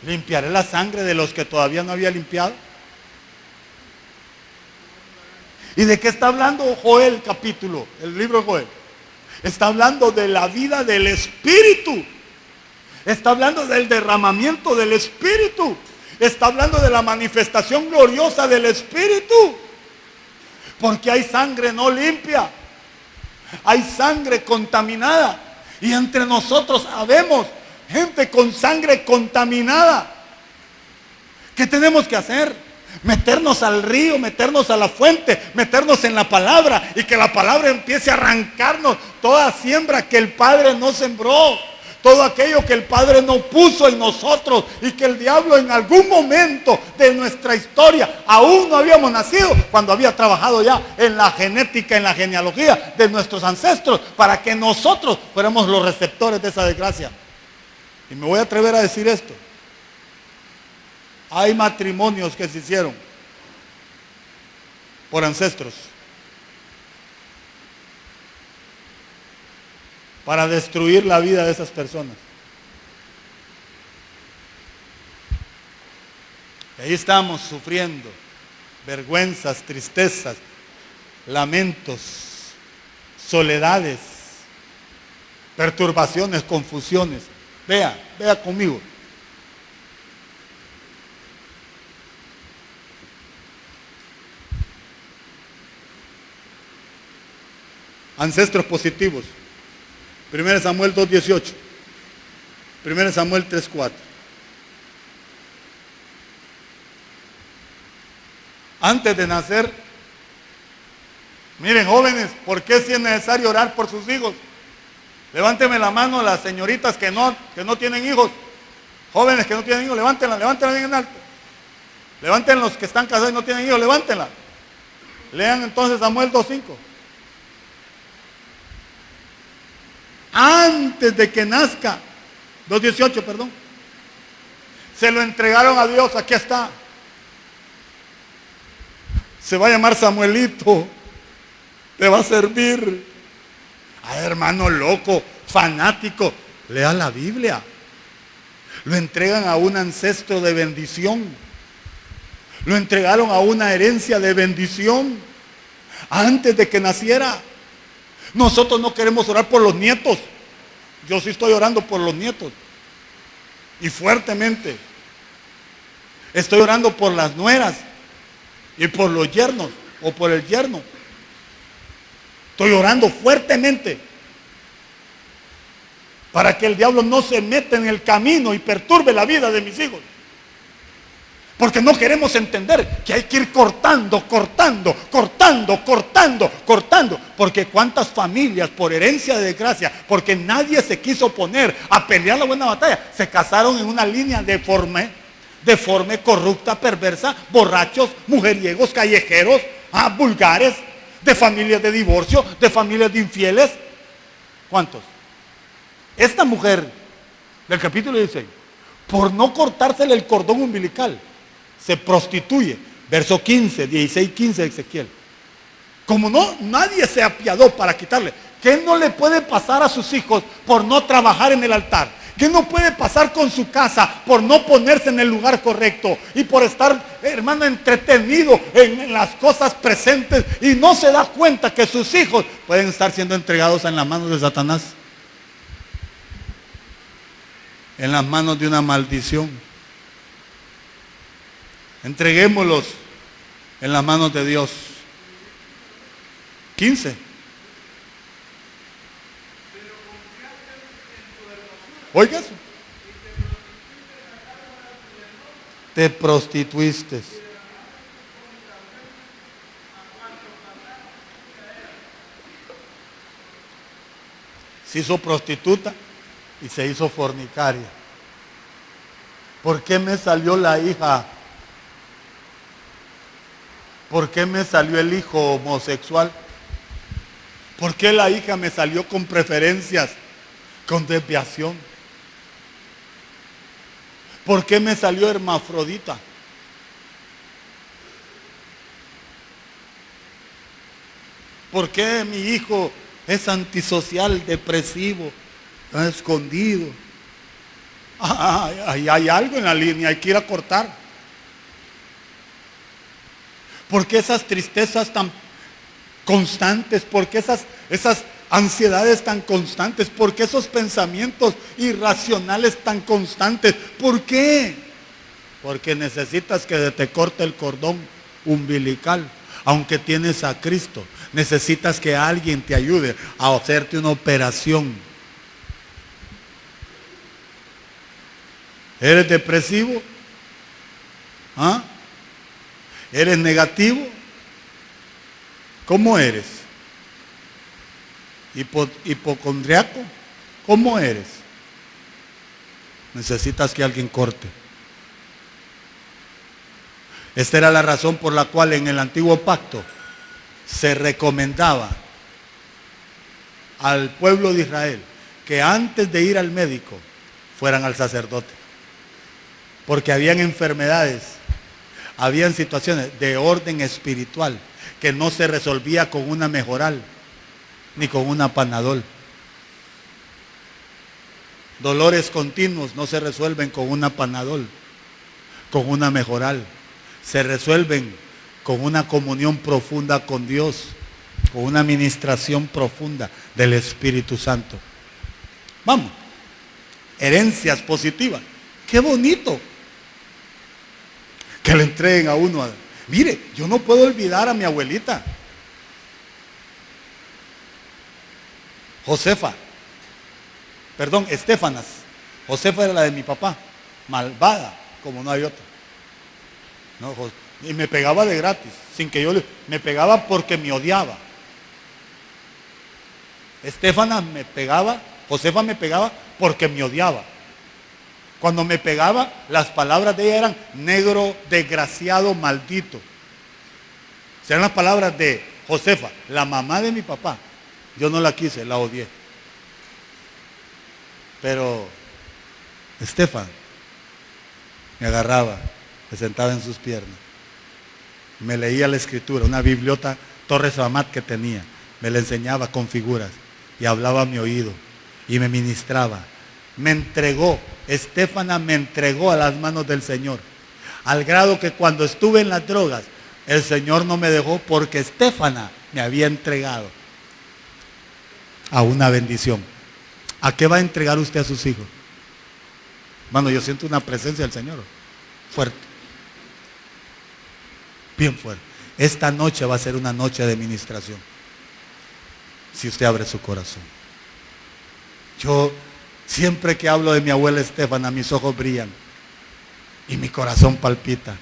Limpiaré la sangre de los que todavía no había limpiado. ¿Y de qué está hablando Joel capítulo? El libro de Joel. Está hablando de la vida del Espíritu. Está hablando del derramamiento del Espíritu. Está hablando de la manifestación gloriosa del Espíritu. Porque hay sangre no limpia. Hay sangre contaminada. Y entre nosotros habemos gente con sangre contaminada. ¿Qué tenemos que hacer? Meternos al río, meternos a la fuente, meternos en la palabra y que la palabra empiece a arrancarnos toda siembra que el Padre no sembró, todo aquello que el Padre no puso en nosotros y que el diablo en algún momento de nuestra historia, aún no habíamos nacido, cuando había trabajado ya en la genética, en la genealogía de nuestros ancestros, para que nosotros fuéramos los receptores de esa desgracia. Y me voy a atrever a decir esto. Hay matrimonios que se hicieron por ancestros para destruir la vida de esas personas. Y ahí estamos sufriendo vergüenzas, tristezas, lamentos, soledades, perturbaciones, confusiones. Vea conmigo. Ancestros positivos. 1 Samuel 2:18. 1 Samuel 3:4. Antes de nacer, miren jóvenes, ¿por qué si es necesario orar por sus hijos? Levánteme la mano las señoritas que no tienen hijos. Jóvenes que no tienen hijos, levántenla bien en alto. Levanten los que están casados y no tienen hijos, levántenla. Lean entonces Samuel 2:5. Antes de que nazca, 2:18, perdón, se lo entregaron a Dios. Aquí está. Se va a llamar Samuelito. Te va a servir. Ay, hermano loco, fanático, lea la Biblia. Lo entregan a un ancestro de bendición. Lo entregaron a una herencia de bendición antes de que naciera. Nosotros no queremos orar por los nietos. Yo sí estoy orando por los nietos. Y fuertemente. Estoy orando por las nueras. Y por los yernos. O por el yerno. Estoy orando fuertemente. Para que el diablo no se meta en el camino y perturbe la vida de mis hijos. Porque no queremos entender que hay que ir cortando. Porque cuántas familias por herencia de desgracia, porque nadie se quiso poner a pelear la buena batalla, se casaron en una línea deforme, corrupta, perversa, borrachos, mujeriegos, callejeros, vulgares, de familias de divorcio, de familias de infieles. ¿Cuántos? Esta mujer del capítulo 16, por no cortársele el cordón umbilical, se prostituye. Verso 15, 16, 15 de Ezequiel. Como nadie se apiadó para quitarle. ¿Qué no le puede pasar a sus hijos por no trabajar en el altar? ¿Qué no puede pasar con su casa por no ponerse en el lugar correcto? Y por estar, hermano, entretenido en las cosas presentes. Y no se da cuenta que sus hijos pueden estar siendo entregados en las manos de Satanás. En las manos de una maldición. Entreguémoslos en las manos de Dios. 15. Oiga eso. Te prostituiste. Se hizo prostituta y se hizo fornicaria. ¿Por qué me salió la hija? ¿Por qué me salió el hijo homosexual? ¿Por qué la hija me salió con preferencias, con desviación? ¿Por qué me salió hermafrodita? ¿Por qué mi hijo es antisocial, depresivo, escondido? Ahí hay algo en la línea, hay que ir a cortar. ¿Por qué esas tristezas tan constantes? ¿Por qué esas Ansiedades tan constantes. ¿Por qué esos pensamientos irracionales tan constantes? ¿Por qué? Porque necesitas que te corte el cordón umbilical. Aunque tienes a Cristo, necesitas que alguien te ayude a hacerte una operación. ¿Eres depresivo? ¿Ah? ¿Eres negativo? ¿Cómo eres? ¿Hipocondriaco? ¿Cómo eres? Necesitas que alguien corte. Esta era la razón por la cual en el antiguo pacto se recomendaba al pueblo de Israel que antes de ir al médico fueran al sacerdote. Porque habían enfermedades, habían situaciones de orden espiritual que no se resolvía con una Mejoral ni con una Panadol. Dolores continuos no se resuelven con una Panadol, con una Mejoral. Se resuelven con una comunión profunda con Dios, con una administración profunda del Espíritu Santo. Vamos, herencias positivas. ¡Qué bonito! Que le entreguen a uno. Mire, yo no puedo olvidar a mi abuelita. Estefanas. Josefa era la de mi papá. Malvada, como no hay otra. No, y me pegaba de gratis, sin que me pegaba porque me odiaba. Josefa me pegaba porque me odiaba. Cuando me pegaba, las palabras de ella eran negro, desgraciado, maldito. Serán las palabras de Josefa, la mamá de mi papá. Yo no la quise, la odié. Pero Estefan me agarraba, me sentaba en sus piernas, me leía la escritura, una bibliota Torres Amat que tenía, me la enseñaba con figuras y hablaba a mi oído y me ministraba. Me entregó, Estefana me entregó a las manos del Señor, al grado que cuando estuve en las drogas, el Señor no me dejó porque Estefana me había entregado a una bendición. ¿A qué va a entregar usted a sus hijos? Hermano, yo siento una presencia del Señor fuerte, bien fuerte. Esta noche va a ser una noche de ministración, si usted abre su corazón. Yo siempre que hablo de mi abuela Estefana, mis ojos brillan y mi corazón palpita.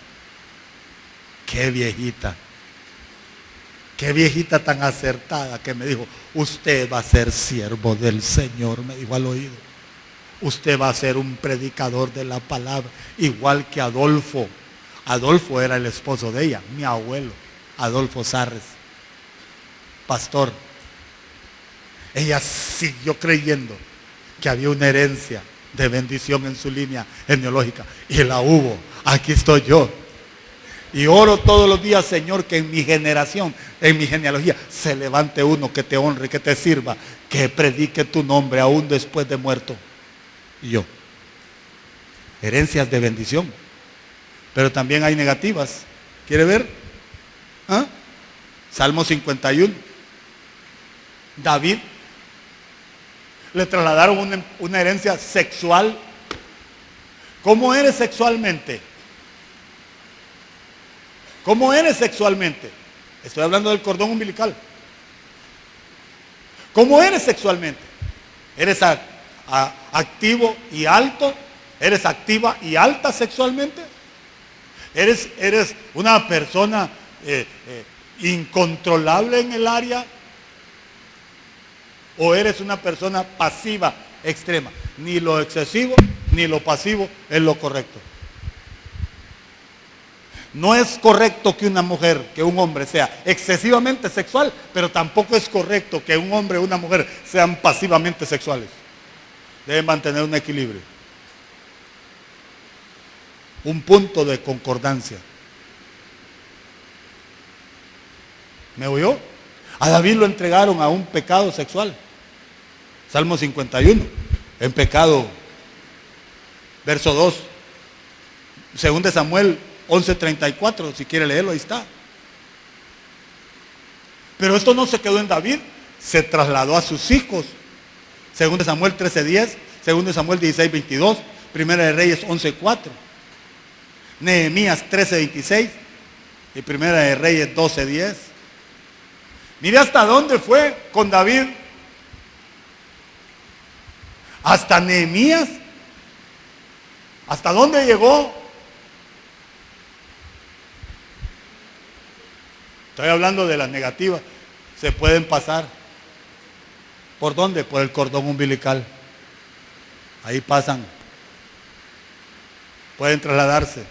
Qué viejita tan acertada que me dijo: usted va a ser siervo del Señor, me dijo al oído. Usted va a ser un predicador de la palabra, igual que Adolfo. Adolfo era el esposo de ella, mi abuelo, Adolfo Sarres, pastor. Ella siguió creyendo que había una herencia de bendición en su línea genealógica, y la hubo. Aquí estoy yo. Y oro todos los días, Señor, que en mi generación, en mi genealogía, se levante uno que te honre, que te sirva, que predique tu nombre aún después de muerto. Y yo. Herencias de bendición. Pero también hay negativas. ¿Quiere ver? ¿Ah? Salmo 51. David le trasladaron una herencia sexual. ¿Cómo eres sexualmente? ¿Cómo eres sexualmente? Estoy hablando del cordón umbilical. ¿Cómo eres sexualmente? ¿Eres activo y alto? ¿Eres activa y alta sexualmente? ¿Eres una persona incontrolable en el área? ¿O eres una persona pasiva extrema? Ni lo excesivo ni lo pasivo es lo correcto. No es correcto que una mujer, que un hombre sea excesivamente sexual, pero tampoco es correcto que un hombre o una mujer sean pasivamente sexuales. Deben mantener un equilibrio, un punto de concordancia. ¿Me oyó? A David lo entregaron a un pecado sexual. Salmo 51, en pecado, verso 2. 2 Samuel 11:34, si quiere leerlo, ahí está. Pero esto no se quedó en David. se trasladó a sus hijos. 2 Samuel 13:10, 2 Samuel 16:22, Primera de Reyes 11:4, Nehemías 13:26 y Primera de Reyes 12:10. Mire hasta dónde fue con David. Hasta Nehemías. ¿Hasta dónde llegó? Estoy hablando de las negativas. Se pueden pasar. ¿Por dónde? Por el cordón umbilical. Ahí pasan. Pueden trasladarse.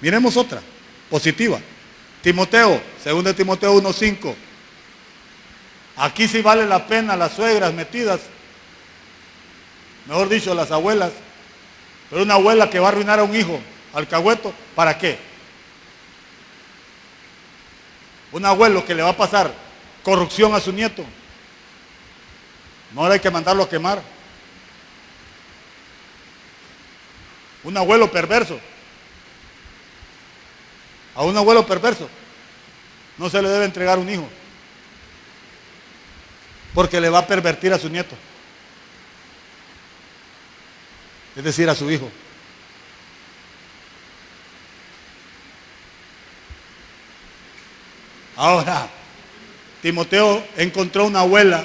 Miremos otra, positiva. Timoteo, 2 Timoteo 1:5. Aquí sí vale la pena las suegras metidas. Mejor dicho, las abuelas. Pero una abuela que va a arruinar a un hijo, alcahueto, ¿para qué? Un abuelo que le va a pasar corrupción a su nieto. No hay que mandarlo a quemar. Un abuelo perverso. A un abuelo perverso no se le debe entregar un hijo, porque le va a pervertir a su nieto, es decir, a su hijo. Ahora, Timoteo encontró una abuela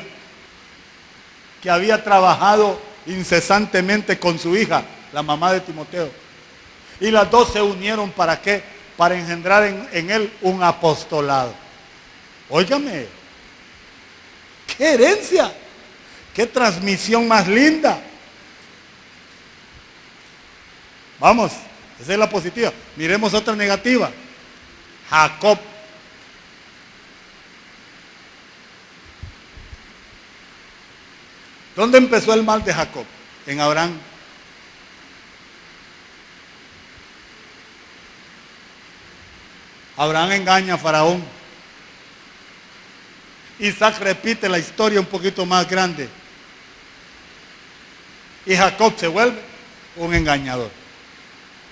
que había trabajado incesantemente con su hija, la mamá de Timoteo, y las dos se unieron. ¿Para qué? Para engendrar en él un apostolado. Óigame, qué herencia, qué transmisión más linda. Vamos, esa es la positiva. Miremos otra negativa. Jacob. ¿Dónde empezó el mal de Jacob? En Abraham. Abraham engaña a Faraón. Isaac repite la historia un poquito más grande. Y Jacob se vuelve un engañador.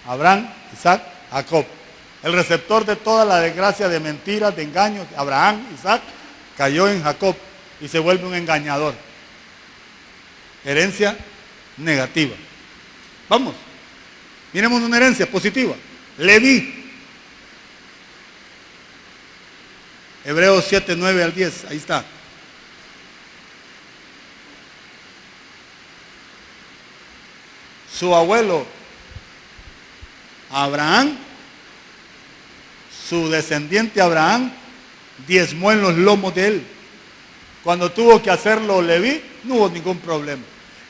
Abraham, Isaac, Jacob. El receptor de toda la desgracia de mentiras, de engaños, Abraham, Isaac, cayó en Jacob y se vuelve un engañador. Herencia negativa. Vamos, miremos una herencia positiva. Leví. Hebreos 7, 9 al 10, ahí está. Su abuelo Abraham, su descendiente Abraham, diezmó en los lomos de él. Cuando tuvo que hacerlo Leví, no hubo ningún problema.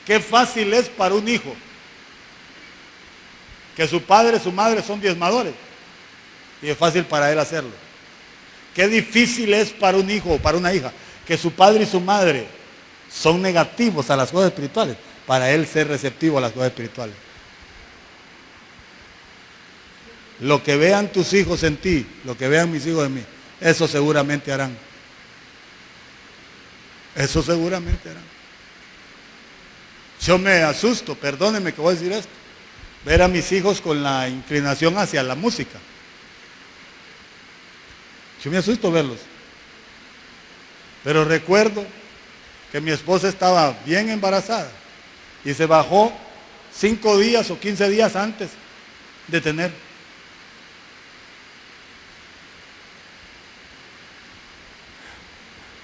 Qué fácil es para un hijo que su padre y su madre son diezmadores, y es fácil para él hacerlo. Qué difícil es para un hijo o para una hija que su padre y su madre son negativos a las cosas espirituales, para él ser receptivo a las cosas espirituales. Lo que vean tus hijos en ti, lo que vean mis hijos en mí, eso seguramente harán. Eso seguramente harán. Yo me asusto, perdónenme que voy a decir esto, ver a mis hijos con la inclinación hacia la música. Yo me asusto verlos. Pero recuerdo que mi esposa estaba bien embarazada y se bajó 5 días o 15 días antes de tener.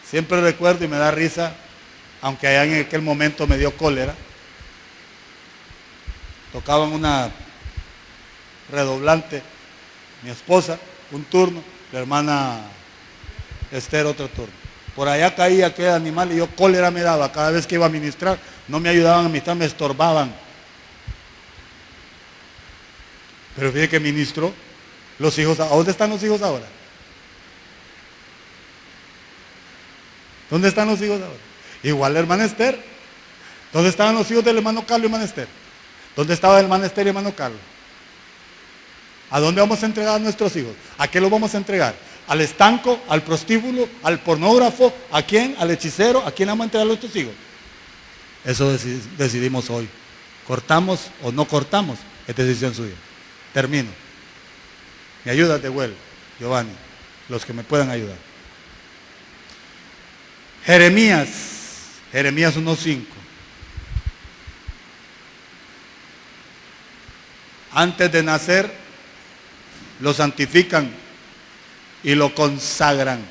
Siempre recuerdo y me da risa, aunque allá en aquel momento me dio cólera. Tocaban una redoblante, mi esposa, un turno, la hermana Esther otro turno. Por allá caía aquel animal y yo cólera me daba. Cada vez que iba a ministrar, no me ayudaban a ministrar, me estorbaban. Pero fíjate que ministró. Los hijos, ¿a dónde están los hijos ahora? ¿Dónde están los hijos ahora? Igual la hermana Esther. ¿Dónde estaban los hijos del hermano Carlos y hermana Esther? ¿Dónde estaba el hermano Esther y hermano Carlos? ¿A dónde vamos a entregar a nuestros hijos? ¿A qué los vamos a entregar? ¿Al estanco? ¿Al prostíbulo? ¿Al pornógrafo? ¿A quién? ¿Al hechicero? ¿A quién vamos a entregar a nuestros hijos? Eso decidimos hoy. ¿Cortamos o no cortamos? Es decisión suya. Termino. ¿Me ayudas de vuelo, Giovanni? Los que me puedan ayudar. Jeremías 1:5. Antes de nacer, lo santifican y lo consagran.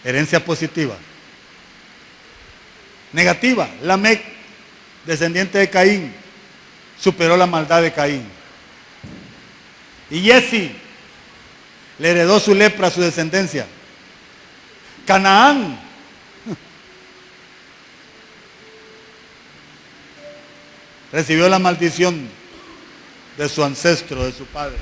Herencia positiva. Negativa. Lamec, descendiente de Caín, superó la maldad de Caín. Y Jesse le heredó su lepra a su descendencia. Canaán recibió la maldición de su ancestro, de su padre.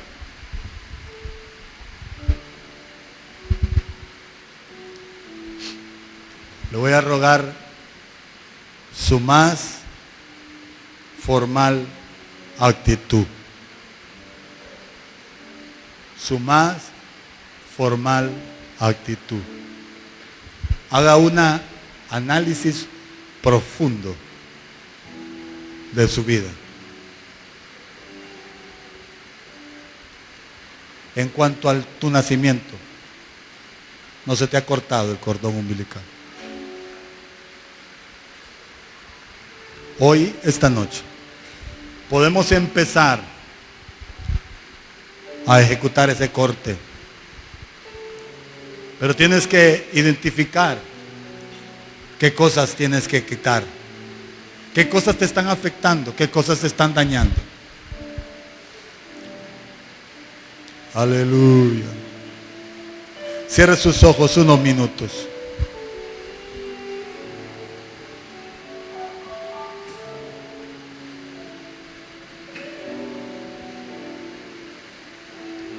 Le voy a rogar su más formal actitud. Su más formal actitud. Haga un análisis profundo de su vida. En cuanto a tu nacimiento, no se te ha cortado el cordón umbilical. Hoy, esta noche, podemos empezar a ejecutar ese corte. Pero tienes que identificar qué cosas tienes que quitar, qué cosas te están afectando, qué cosas te están dañando. Aleluya. Cierre sus ojos unos minutos.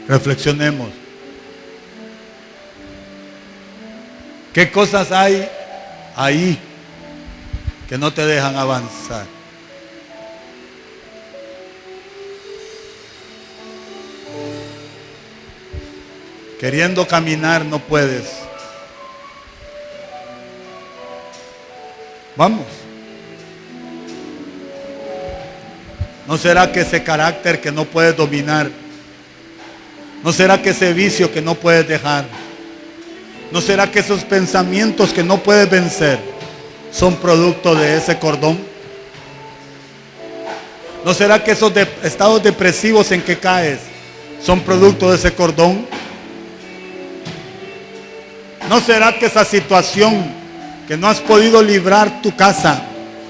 Reflexionemos. ¿Qué cosas hay ahí que no te dejan avanzar? Queriendo caminar no puedes. Vamos. ¿No será que ese carácter que no puedes dominar? ¿No será que ese vicio que no puedes dejar? ¿No será que esos pensamientos que no puedes vencer son producto de ese cordón? ¿No será que esos estados depresivos en que caes son producto de ese cordón? ¿No será que esa situación que no has podido librar tu casa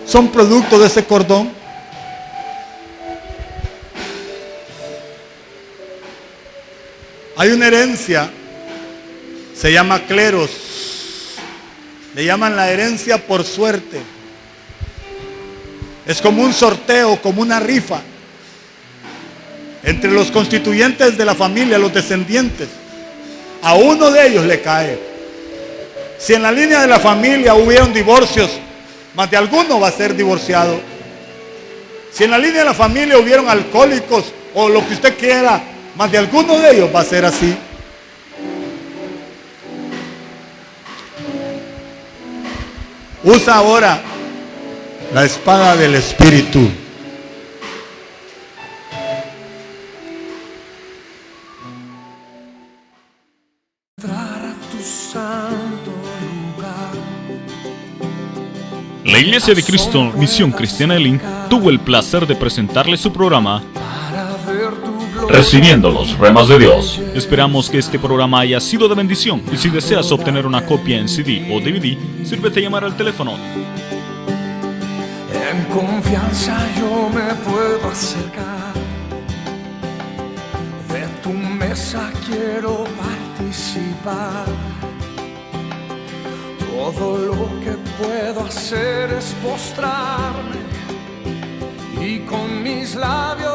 son producto de ese cordón? Hay una herencia, se llama cleros, le llaman la herencia por suerte. Es como un sorteo, como una rifa entre los constituyentes de la familia, los descendientes. A uno de ellos le cae. Si en la línea de la familia hubieron divorcios, más de alguno va a ser divorciado. Si en la línea de la familia hubieron alcohólicos o lo que usted quiera, más de alguno de ellos va a ser así. Usa ahora la espada del Espíritu. La Iglesia de Cristo, Misión Cristiana Elín, tuvo el placer de presentarle su programa Recibiendo los Remas de Dios. Esperamos que este programa haya sido de bendición y si deseas obtener una copia en CD o DVD, sírvete a llamar al teléfono. En confianza yo me puedo acercar, de tu mesa quiero participar. Todo lo que puedo hacer es postrarme y con mis labios